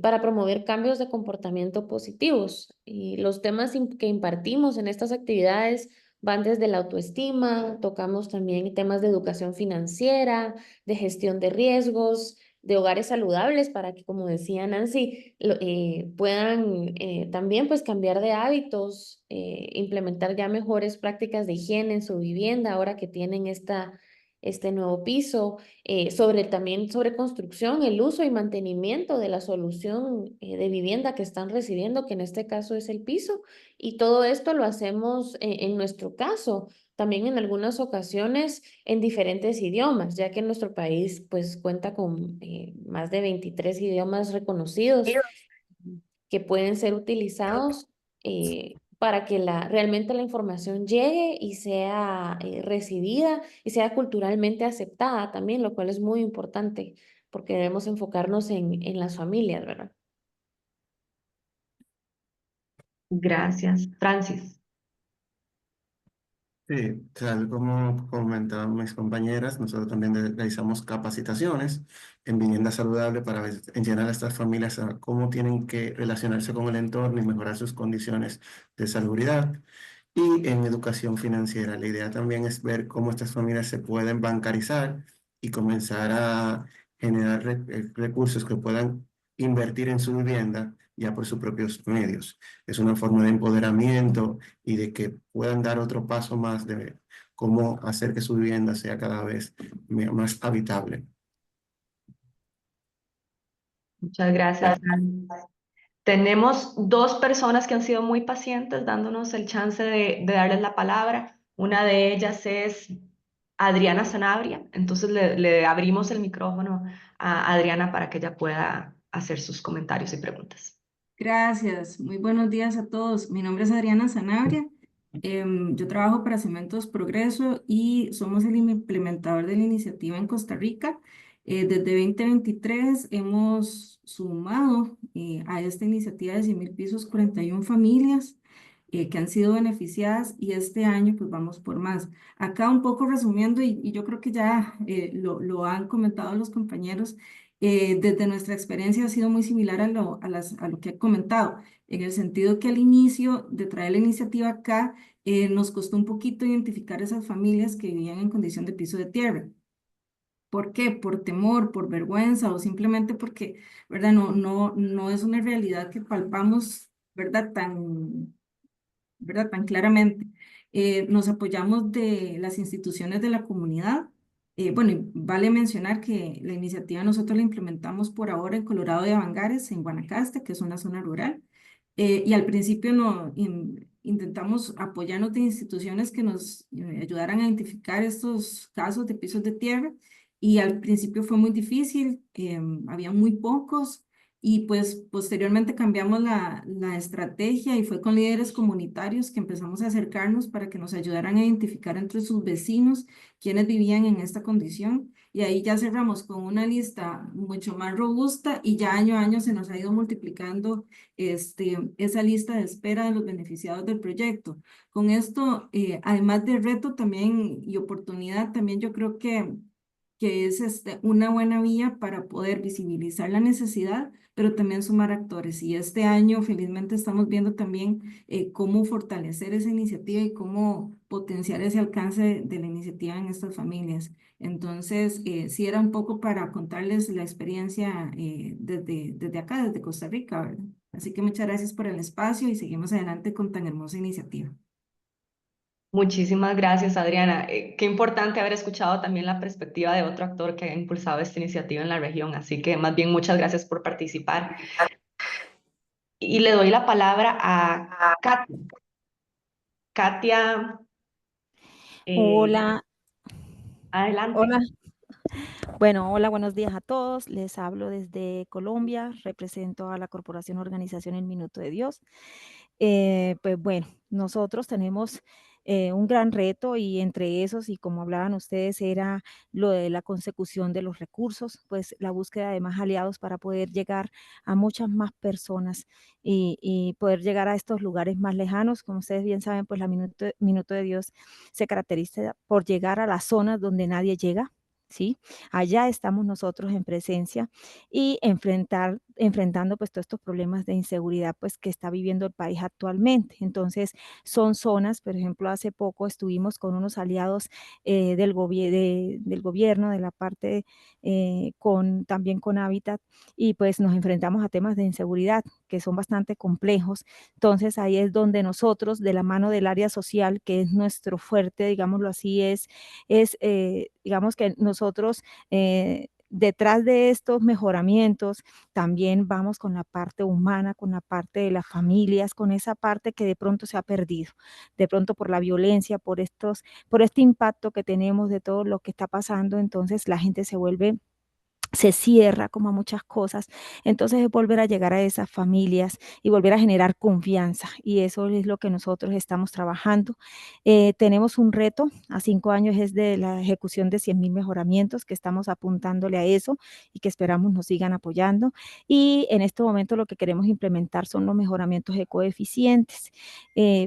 para promover cambios de comportamiento positivos. Y los temas que impartimos en estas actividades van desde la autoestima, tocamos también temas de educación financiera, de gestión de riesgos, de hogares saludables para que, como decía Nancy, puedan también pues cambiar de hábitos, implementar ya mejores prácticas de higiene en su vivienda ahora que tienen este nuevo piso, también sobre construcción, el uso y mantenimiento de la solución de vivienda que están recibiendo, que en este caso es el piso, y todo esto lo hacemos en nuestro caso también en algunas ocasiones en diferentes idiomas, ya que nuestro país pues cuenta con más de 23 idiomas reconocidos que pueden ser utilizados para que realmente la información llegue y sea recibida y sea culturalmente aceptada también, lo cual es muy importante porque debemos enfocarnos en las familias, ¿verdad? Gracias. Francis. Sí, tal como comentaban mis compañeras, nosotros también realizamos capacitaciones en vivienda saludable para enseñar a estas familias a cómo tienen que relacionarse con el entorno y mejorar sus condiciones de salubridad. Y en educación financiera, la idea también es ver cómo estas familias se pueden bancarizar y comenzar a generar recursos que puedan invertir en su vivienda ya por sus propios medios. Es una forma de empoderamiento y de que puedan dar otro paso más de cómo hacer que su vivienda sea cada vez más habitable. Muchas gracias. Tenemos dos personas que han sido muy pacientes dándonos el chance de darles la palabra. Una de ellas es Adriana Sanabria. Entonces le abrimos el micrófono a Adriana para que ella pueda hacer sus comentarios y preguntas. Gracias, muy buenos días a todos. Mi nombre es Adriana Sanabria. Yo trabajo para Cementos Progreso y somos el implementador de la iniciativa en Costa Rica. Desde 2023 hemos sumado a esta iniciativa de 100.000 pisos 41 familias que han sido beneficiadas y este año pues vamos por más. Acá un poco resumiendo y yo creo que ya lo han comentado los compañeros. Desde nuestra experiencia ha sido muy similar a lo que he comentado, en el sentido que al inicio de traer la iniciativa acá nos costó un poquito identificar esas familias que vivían en condición de piso de tierra. ¿Por qué? Por temor, por vergüenza o simplemente porque, ¿verdad? No es una realidad que palpamos, ¿verdad? Tan claramente. Nos apoyamos de las instituciones de la comunidad. Bueno, y vale mencionar que la iniciativa nosotros la implementamos por ahora en Colorado de Avangares, en Guanacaste, que es una zona rural. Y al principio intentamos apoyarnos de instituciones que nos ayudaran a identificar estos casos de pisos de tierra. Y al principio fue muy difícil, había muy pocos. Y pues posteriormente cambiamos la estrategia y fue con líderes comunitarios que empezamos a acercarnos para que nos ayudaran a identificar entre sus vecinos quienes vivían en esta condición. Y ahí ya cerramos con una lista mucho más robusta y ya año a año se nos ha ido multiplicando esa lista de espera de los beneficiados del proyecto. Con esto, además de reto también y oportunidad, también yo creo que es una buena vía para poder visibilizar la necesidad, pero también sumar actores. Y este año, felizmente, estamos viendo también cómo fortalecer esa iniciativa y cómo potenciar ese alcance de la iniciativa en estas familias. Entonces, sí era un poco para contarles la experiencia desde acá, desde Costa Rica, ¿verdad? Así que muchas gracias por el espacio y seguimos adelante con tan hermosa iniciativa. Muchísimas gracias, Adriana. Qué importante haber escuchado también la perspectiva de otro actor que ha impulsado esta iniciativa en la región. Así que más bien muchas gracias por participar. Y le doy la palabra a Katia. Katia, Hola, adelante. hola. Bueno, hola, buenos días a todos. Les hablo desde Colombia, represento a la Corporación Organización El Minuto de Dios. Pues bueno, nosotros tenemos un gran reto y entre esos, y como hablaban ustedes, era lo de la consecución de los recursos, pues la búsqueda de más aliados para poder llegar a muchas más personas y poder llegar a estos lugares más lejanos. Como ustedes bien saben, pues la Minuto de Dios se caracteriza por llegar a las zonas donde nadie llega. ¿Sí? Allá estamos nosotros en presencia y enfrentando pues todos estos problemas de inseguridad pues que está viviendo el país actualmente. Entonces son zonas, por ejemplo, hace poco estuvimos con unos aliados del gobierno, de la parte también con Hábitat y pues nos enfrentamos a temas de inseguridad que son bastante complejos. Entonces ahí es donde nosotros de la mano del área social, que es nuestro fuerte, digámoslo así, digamos que nosotros detrás de estos mejoramientos también vamos con la parte humana, con la parte de las familias, con esa parte que de pronto se ha perdido, de pronto por la violencia, por este impacto que tenemos de todo lo que está pasando, entonces la gente se cierra como a muchas cosas. Entonces es volver a llegar a esas familias y volver a generar confianza. Y eso es lo que nosotros estamos trabajando. Tenemos un reto, a 5 años es de la ejecución de 100.000 mejoramientos, que estamos apuntándole a eso y que esperamos nos sigan apoyando. Y en este momento lo que queremos implementar son los mejoramientos ecoeficientes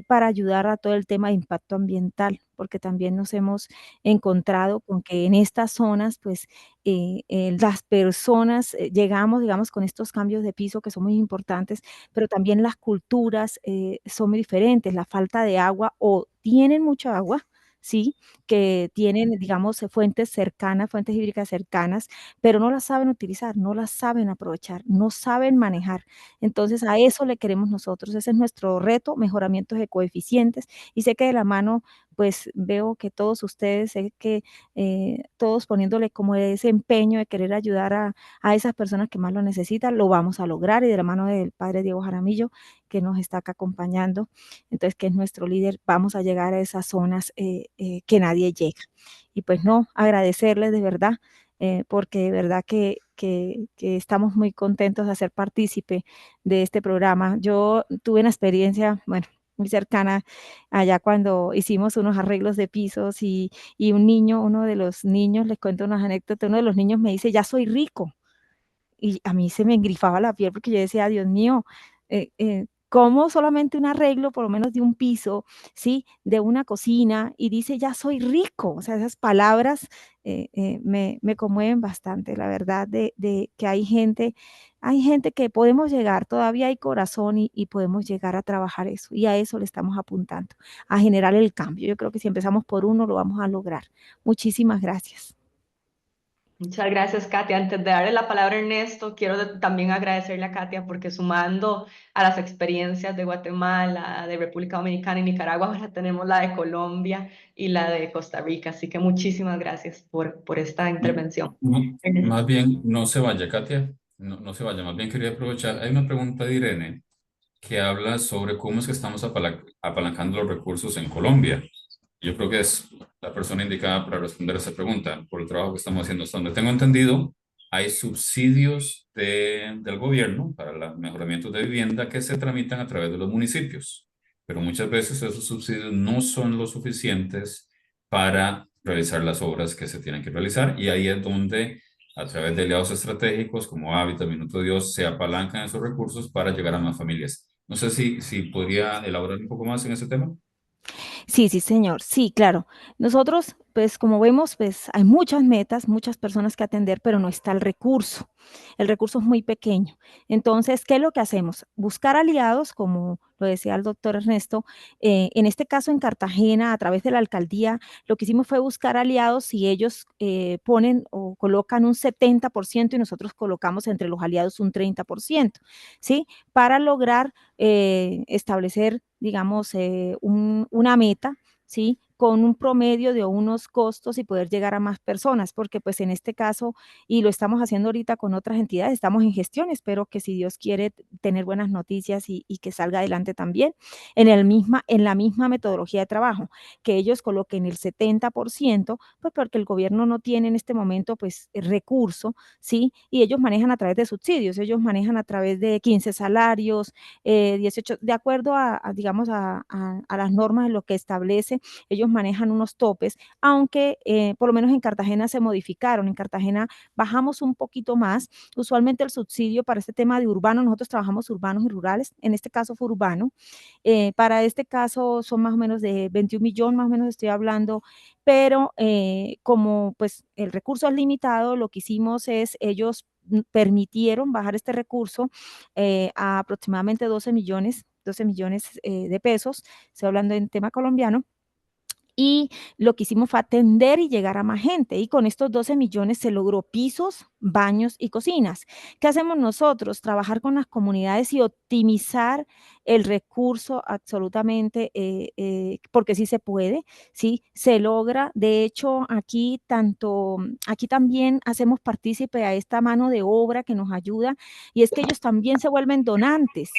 para ayudar a todo el tema de impacto ambiental, porque también nos hemos encontrado con que en estas zonas, pues, las personas llegamos, digamos, con estos cambios de piso que son muy importantes, pero también las culturas son muy diferentes. La falta de agua o tienen mucha agua, ¿sí? Que tienen, digamos, fuentes cercanas, fuentes hídricas cercanas, pero no las saben utilizar, no las saben aprovechar, no saben manejar. Entonces, a eso le queremos nosotros. Ese es nuestro reto, mejoramientos de coeficientes. Y sé que de la mano, pues veo que todos ustedes, sé que todos poniéndole como ese empeño de querer ayudar a esas personas que más lo necesitan, lo vamos a lograr y de la mano del padre Diego Jaramillo, que nos está acá acompañando, entonces que es nuestro líder, vamos a llegar a esas zonas que nadie llega. Y pues no, agradecerles de verdad, porque de verdad que estamos muy contentos de ser partícipe de este programa. Yo tuve una experiencia, bueno, muy cercana allá cuando hicimos unos arreglos de pisos y uno de los niños, les cuento unas anécdotas, uno de los niños me dice, ya soy rico. Y a mí se me engrifaba la piel porque yo decía, Dios mío, ¿cómo solamente un arreglo, por lo menos de un piso, ¿sí? De una cocina, y dice, ya soy rico? O sea, esas palabras me conmueven bastante, la verdad, de que hay gente que podemos llegar, todavía hay corazón y podemos llegar a trabajar eso, y a eso le estamos apuntando, a generar el cambio. Yo creo que si empezamos por uno, lo vamos a lograr. Muchísimas gracias. Muchas gracias, Katia. Antes de darle la palabra a Ernesto, quiero también agradecerle a Katia porque sumando a las experiencias de Guatemala, de República Dominicana y Nicaragua, ahora tenemos la de Colombia y la de Costa Rica. Así que muchísimas gracias por esta intervención. Más bien, no se vaya, Katia, no se vaya. Más bien quería aprovechar. Hay una pregunta de Irene que habla sobre cómo es que estamos apalancando los recursos en Colombia. Yo creo que es la persona indicada para responder a esa pregunta por el trabajo que estamos haciendo. Hasta donde tengo entendido, hay subsidios del gobierno para los mejoramientos de vivienda que se tramitan a través de los municipios, pero muchas veces esos subsidios no son lo suficientes para realizar las obras que se tienen que realizar, y ahí es donde a través de aliados estratégicos como Hábitat, Minuto de Dios, se apalancan esos recursos para llegar a más familias. No sé si podría elaborar un poco más en ese tema. Sí, sí, señor. Sí, claro. Nosotros, pues como vemos, pues hay muchas metas, muchas personas que atender, pero no está el recurso. El recurso es muy pequeño. Entonces, ¿qué es lo que hacemos? Buscar aliados, como lo decía el doctor Ernesto. En este caso, en Cartagena, a través de la alcaldía, lo que hicimos fue buscar aliados y ellos ponen o colocan un 70% y nosotros colocamos entre los aliados un 30%, ¿sí? Para lograr establecer, digamos, una meta, ¿sí? Con un promedio de unos costos y poder llegar a más personas, porque pues en este caso, y lo estamos haciendo ahorita con otras entidades, estamos en gestión, espero que si Dios quiere tener buenas noticias y que salga adelante también, en la misma metodología de trabajo, que ellos coloquen el 70%, pues porque el gobierno no tiene en este momento pues el recurso, ¿sí? Y ellos manejan a través de subsidios, ellos manejan a través de 15 salarios, 18, de acuerdo digamos, a las normas de lo que establece, ellos manejan unos topes, aunque por lo menos en Cartagena se modificaron, en Cartagena bajamos un poquito más, usualmente el subsidio para este tema de urbano, nosotros trabajamos urbanos y rurales, en este caso fue urbano, para este caso son más o menos de 21 millones, más o menos estoy hablando, pero como pues el recurso es limitado, lo que hicimos es, ellos permitieron bajar este recurso a aproximadamente 12 millones de pesos, estoy hablando en tema colombiano, y lo que hicimos fue atender y llegar a más gente. Y con estos 12 millones se logró pisos, baños y cocinas. ¿Qué hacemos nosotros? Trabajar con las comunidades y optimizar el recurso absolutamente, porque sí se puede, sí se logra. De hecho, aquí también hacemos partícipe a esta mano de obra que nos ayuda, y es que ellos también se vuelven donantes.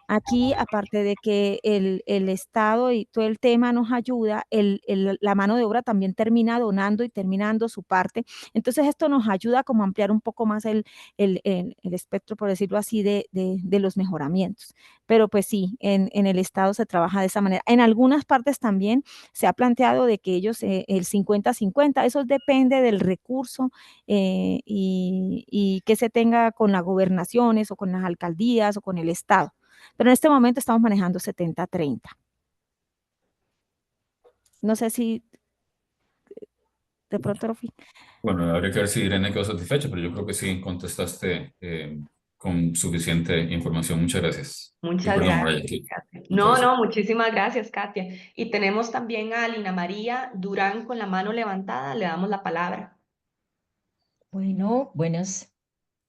Aquí, aparte de que el Estado y todo el tema nos ayuda, la mano de obra también termina donando y terminando su parte. Entonces, esto nos ayuda como a ampliar un poco más el espectro, por decirlo así, de los mejoramientos. Pero pues sí, en el Estado se trabaja de esa manera. En algunas partes también se ha planteado de que ellos, el 50-50, eso depende del recurso y que se tenga con las gobernaciones o con las alcaldías o con el Estado. Pero en este momento estamos manejando 70-30. No sé si de pronto lo fui. Bueno, habría que ver si Irene quedó satisfecha, pero yo creo que sí contestaste con suficiente información. Muchas gracias. Y Muchas perdón, gracias, Raya, que Katia. no te No, decía. no, muchísimas gracias, Katia. Y tenemos también a Lina María Durán con la mano levantada. Le damos la palabra. Bueno, buenas,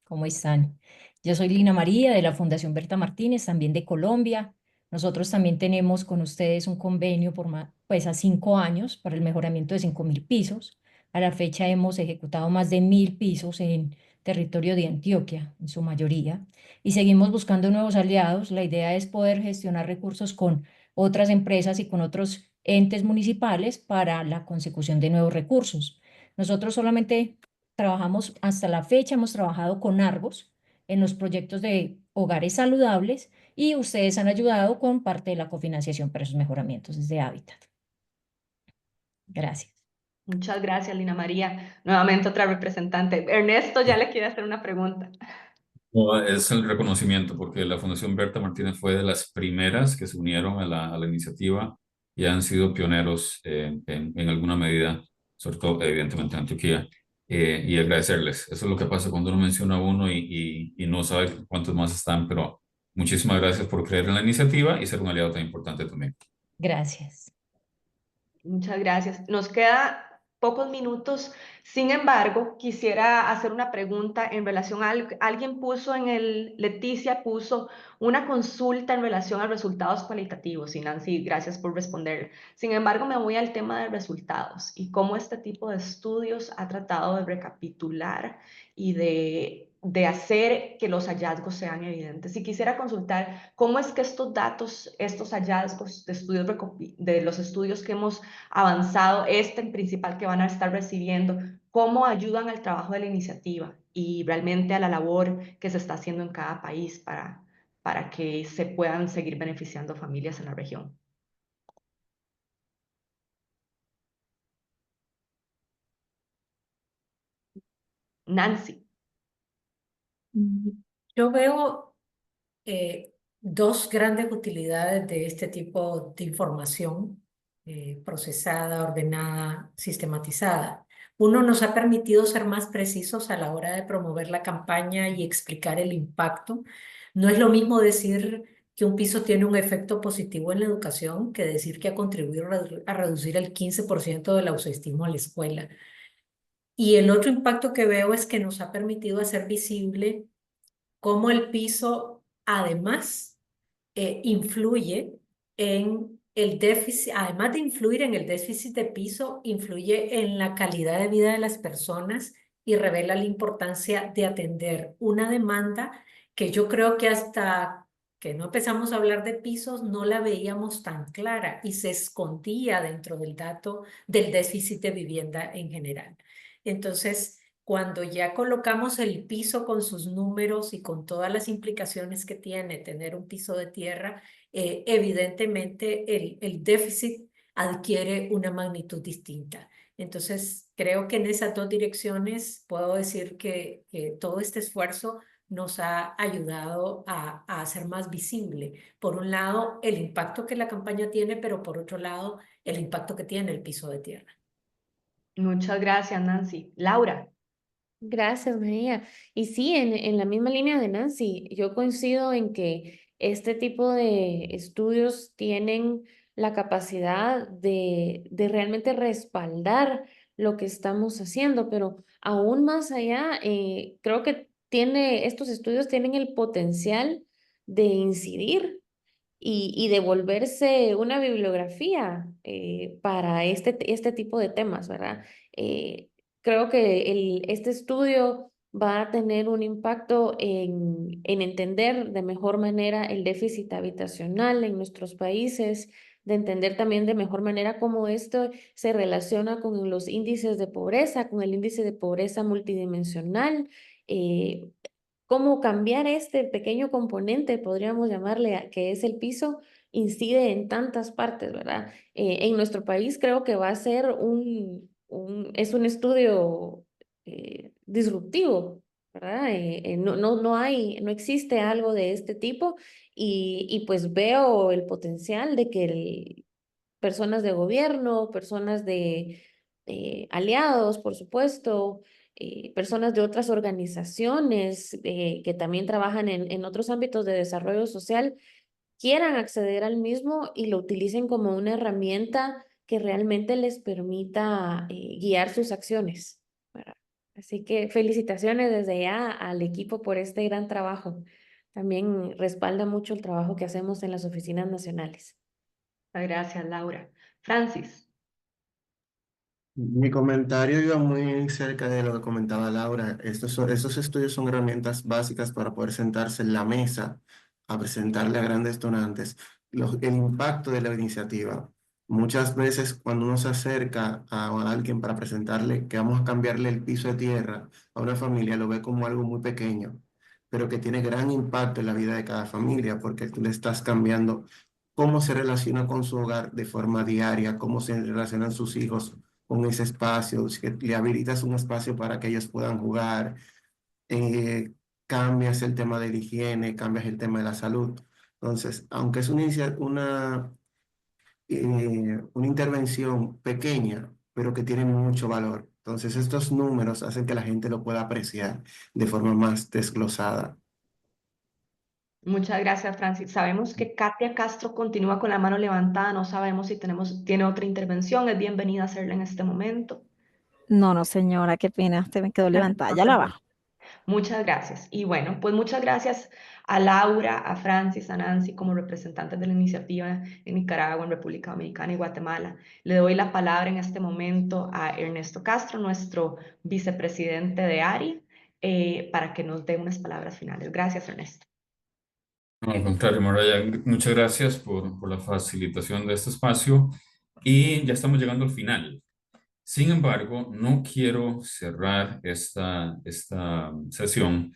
¿cómo están? Yo soy Lina María de la Fundación Berta Martínez, también de Colombia. Nosotros también tenemos con ustedes un convenio por pues a 5 años para el mejoramiento de 5.000 pisos. A la fecha hemos ejecutado más de 1.000 pisos en territorio de Antioquia, en su mayoría, y seguimos buscando nuevos aliados. La idea es poder gestionar recursos con otras empresas y con otros entes municipales para la consecución de nuevos recursos. Nosotros solamente trabajamos hasta la fecha, hemos trabajado con Argos en los proyectos de hogares saludables y ustedes han ayudado con parte de la cofinanciación para esos mejoramientos desde Hábitat. Gracias. Muchas gracias, Lina María. Nuevamente otra representante. Ernesto ya le quiere hacer una pregunta. No, es el reconocimiento, porque la Fundación Berta Martínez fue de las primeras que se unieron a la iniciativa y han sido pioneros en alguna medida, sobre todo, evidentemente, en Antioquia, y agradecerles. Eso es lo que pasa cuando uno menciona a uno y no sabe cuántos más están, pero muchísimas gracias por creer en la iniciativa y ser un aliado tan importante también. Gracias. Muchas gracias. Nos queda pocos minutos. Sin embargo, quisiera hacer una pregunta en relación a alguien puso Leticia puso una consulta en relación a resultados cualitativos. Y Nancy, gracias por responder. Sin embargo, me voy al tema de resultados y cómo este tipo de estudios ha tratado de recapitular y de hacer que los hallazgos sean evidentes. Y quisiera consultar cómo es que estos datos, estos hallazgos de los estudios que hemos avanzado, en principal que van a estar recibiendo, cómo ayudan al trabajo de la iniciativa y realmente a la labor que se está haciendo en cada país para que se puedan seguir beneficiando familias en la región. Nancy. Yo veo dos grandes utilidades de este tipo de información procesada, ordenada, sistematizada. Uno, nos ha permitido ser más precisos a la hora de promover la campaña y explicar el impacto. No es lo mismo decir que un piso tiene un efecto positivo en la educación que decir que ha contribuido a reducir el 15% del ausentismo a la escuela. Y el otro impacto que veo es que nos ha permitido hacer visible cómo el piso además influye en el déficit, además de influir en el déficit de piso, influye en la calidad de vida de las personas y revela la importancia de atender una demanda que yo creo que hasta que no empezamos a hablar de pisos no la veíamos tan clara y se escondía dentro del dato del déficit de vivienda en general. Entonces, cuando ya colocamos el piso con sus números y con todas las implicaciones que tiene tener un piso de tierra, evidentemente el déficit adquiere una magnitud distinta. Entonces, creo que en esas dos direcciones puedo decir que todo este esfuerzo nos ha ayudado a hacer más visible, por un lado, el impacto que la campaña tiene, pero por otro lado, el impacto que tiene el piso de tierra. Muchas gracias, Nancy. Laura. Gracias, María. Y sí, en la misma línea de Nancy, yo coincido en que este tipo de estudios tienen la capacidad de realmente respaldar lo que estamos haciendo, pero aún más allá, creo que estos estudios tienen el potencial de incidir y de volverse una bibliografía para este tipo de temas, ¿verdad? Creo que este estudio va a tener un impacto en entender de mejor manera el déficit habitacional en nuestros países, de entender también de mejor manera cómo esto se relaciona con los índices de pobreza, con el índice de pobreza multidimensional, cómo cambiar este pequeño componente, podríamos llamarle, que es el piso, incide en tantas partes, ¿verdad? En nuestro país creo que va a ser es un estudio disruptivo, ¿verdad? No existe algo de este tipo y pues veo el potencial de que personas de gobierno, personas de aliados, por supuesto, personas de otras organizaciones que también trabajan en otros ámbitos de desarrollo social, quieran acceder al mismo y lo utilicen como una herramienta que realmente les permita guiar sus acciones, ¿verdad? Así que felicitaciones desde ya al equipo por este gran trabajo. También respalda mucho el trabajo que hacemos en las oficinas nacionales. Gracias, Laura. Francis. Mi comentario iba muy cerca de lo que comentaba Laura. Estos estudios son herramientas básicas para poder sentarse en la mesa a presentarle a grandes donantes el impacto de la iniciativa. Muchas veces cuando uno se acerca a alguien para presentarle que vamos a cambiarle el piso de tierra a una familia, lo ve como algo muy pequeño, pero que tiene gran impacto en la vida de cada familia porque tú le estás cambiando cómo se relaciona con su hogar de forma diaria, cómo se relacionan sus hijos con ese espacio, si le habilitas un espacio para que ellos puedan jugar, cambias el tema de la higiene, cambias el tema de la salud. Entonces, aunque es una intervención pequeña, pero que tiene mucho valor. Entonces, estos números hacen que la gente lo pueda apreciar de forma más desglosada. Muchas gracias, Francis. Sabemos que Katia Castro continúa con la mano levantada. No sabemos si tiene otra intervención. Es bienvenida a hacerla en este momento. No, señora, qué pena, usted me quedó levantada, No ya se la preocupe. bajo. Muchas gracias. Y bueno, pues muchas gracias a Laura, a Francis, a Nancy como representantes de la iniciativa en Nicaragua, en República Dominicana y Guatemala. Le doy la palabra en este momento a Ernesto Castro, nuestro vicepresidente de ARI, para que nos dé unas palabras finales. Gracias, Ernesto. No, al contrario, Mariah, muchas gracias por la facilitación de este espacio y ya estamos llegando al final. Sin embargo, no quiero cerrar esta sesión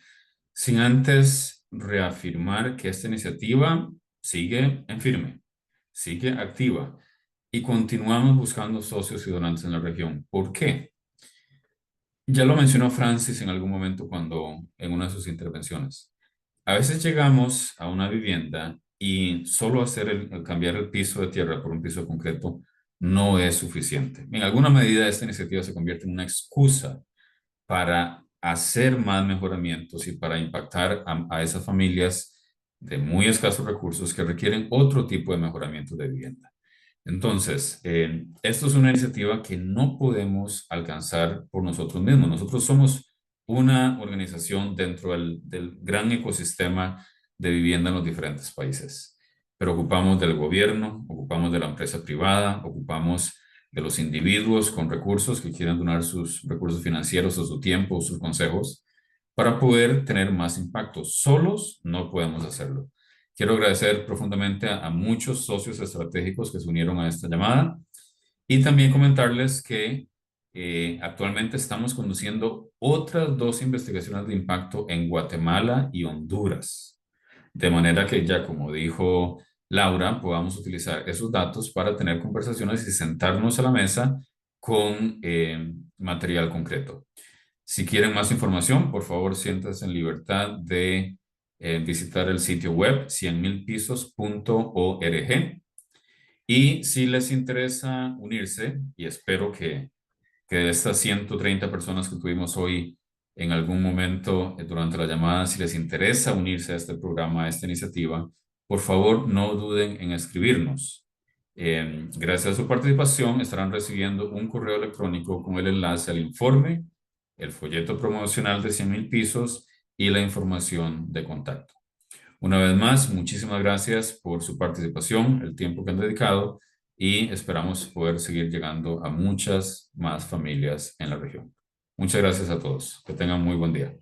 sin antes reafirmar que esta iniciativa sigue en firme, sigue activa y continuamos buscando socios y donantes en la región. ¿Por qué? Ya lo mencionó Francis en algún momento en una de sus intervenciones. A veces llegamos a una vivienda y solo cambiar el piso de tierra por un piso concreto no es suficiente. En alguna medida esta iniciativa se convierte en una excusa para hacer más mejoramientos y para impactar a esas familias de muy escasos recursos que requieren otro tipo de mejoramiento de vivienda. Entonces, esto es una iniciativa que no podemos alcanzar por nosotros mismos. Nosotros somos una organización dentro del gran ecosistema de vivienda en los diferentes países. pero ocupamos del gobierno, ocupamos de la empresa privada, ocupamos de los individuos con recursos que quieran donar sus recursos financieros o su tiempo o sus consejos para poder tener más impacto. Solos no podemos hacerlo. Quiero agradecer profundamente a muchos socios estratégicos que se unieron a esta llamada y también comentarles que actualmente estamos conduciendo otras 2 investigaciones de impacto en Guatemala y Honduras. De manera que ya, como dijo Laura, podamos utilizar esos datos para tener conversaciones y sentarnos a la mesa con material concreto. Si quieren más información, por favor, siéntanse en libertad de visitar el sitio web 100milpisos.org. Y si les interesa unirse, y espero que de estas 130 personas que tuvimos hoy en algún momento durante la llamada, si les interesa unirse a este programa, a esta iniciativa, por favor no duden en escribirnos. Gracias a su participación estarán recibiendo un correo electrónico con el enlace al informe, el folleto promocional de 100,000 pisos y la información de contacto. Una vez más, muchísimas gracias por su participación, el tiempo que han dedicado y esperamos poder seguir llegando a muchas más familias en la región. Muchas gracias a todos. Que tengan muy buen día.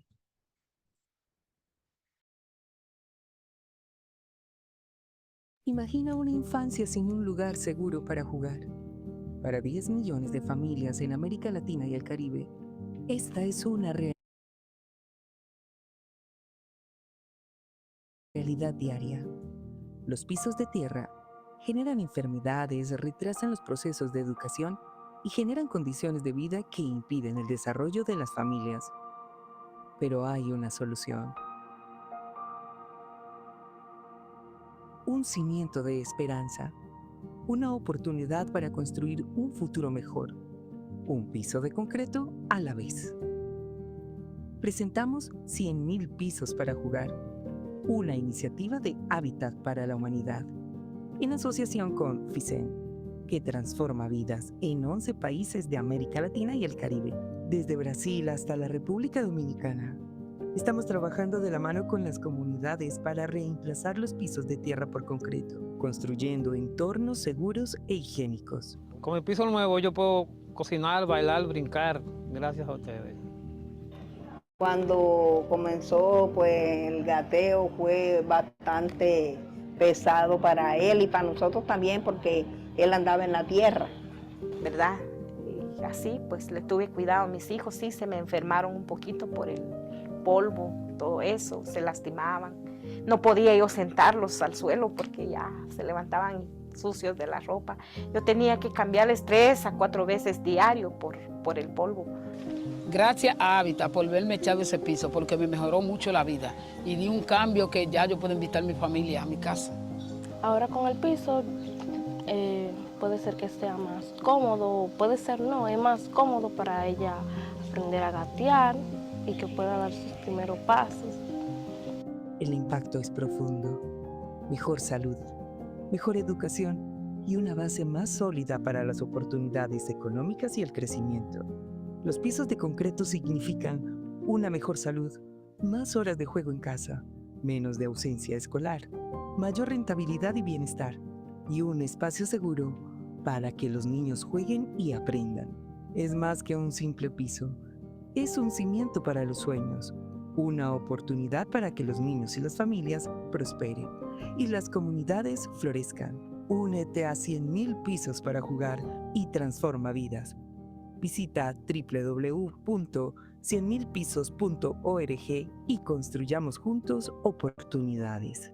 Imagina una infancia sin un lugar seguro para jugar. Para 10 millones de familias en América Latina y el Caribe, esta es una realidad diaria. Los pisos de tierra generan enfermedades, retrasan los procesos de educación y generan condiciones de vida que impiden el desarrollo de las familias. Pero hay una solución. Un cimiento de esperanza. Una oportunidad para construir un futuro mejor. Un piso de concreto a la vez. Presentamos 100,000 pisos para jugar. Una iniciativa de Hábitat para la Humanidad, en asociación con FICEN, que transforma vidas en 11 países de América Latina y el Caribe, desde Brasil hasta la República Dominicana. Estamos trabajando de la mano con las comunidades para reemplazar los pisos de tierra por concreto, construyendo entornos seguros e higiénicos. Con el piso nuevo yo puedo cocinar, bailar, brincar, gracias a ustedes. Cuando comenzó, pues el gateo fue bastante pesado para él y para nosotros también, porque él andaba en la tierra, ¿verdad? Y así, pues le tuve cuidado. Mis hijos sí se me enfermaron un poquito por el polvo, todo eso, se lastimaban. No podía yo sentarlos al suelo porque ya se levantaban sucios de la ropa. Yo tenía que cambiarles 3 a 4 veces diario por el polvo. Gracias a Hábitat por verme echado ese piso, porque me mejoró mucho la vida y di un cambio que ya yo puedo invitar a mi familia a mi casa. Ahora con el piso puede ser que sea más cómodo, puede ser no, es más cómodo para ella aprender a gatear y que pueda dar sus primeros pasos. El impacto es profundo. Mejor salud, mejor educación y una base más sólida para las oportunidades económicas y el crecimiento. Los pisos de concreto significan una mejor salud, más horas de juego en casa, menos de ausencia escolar, mayor rentabilidad y bienestar, y un espacio seguro para que los niños jueguen y aprendan. Es más que un simple piso, es un cimiento para los sueños, una oportunidad para que los niños y las familias prosperen y las comunidades florezcan. Únete a 100,000 pisos para jugar y transforma vidas. Visita www.100milpisos.org y construyamos juntos oportunidades.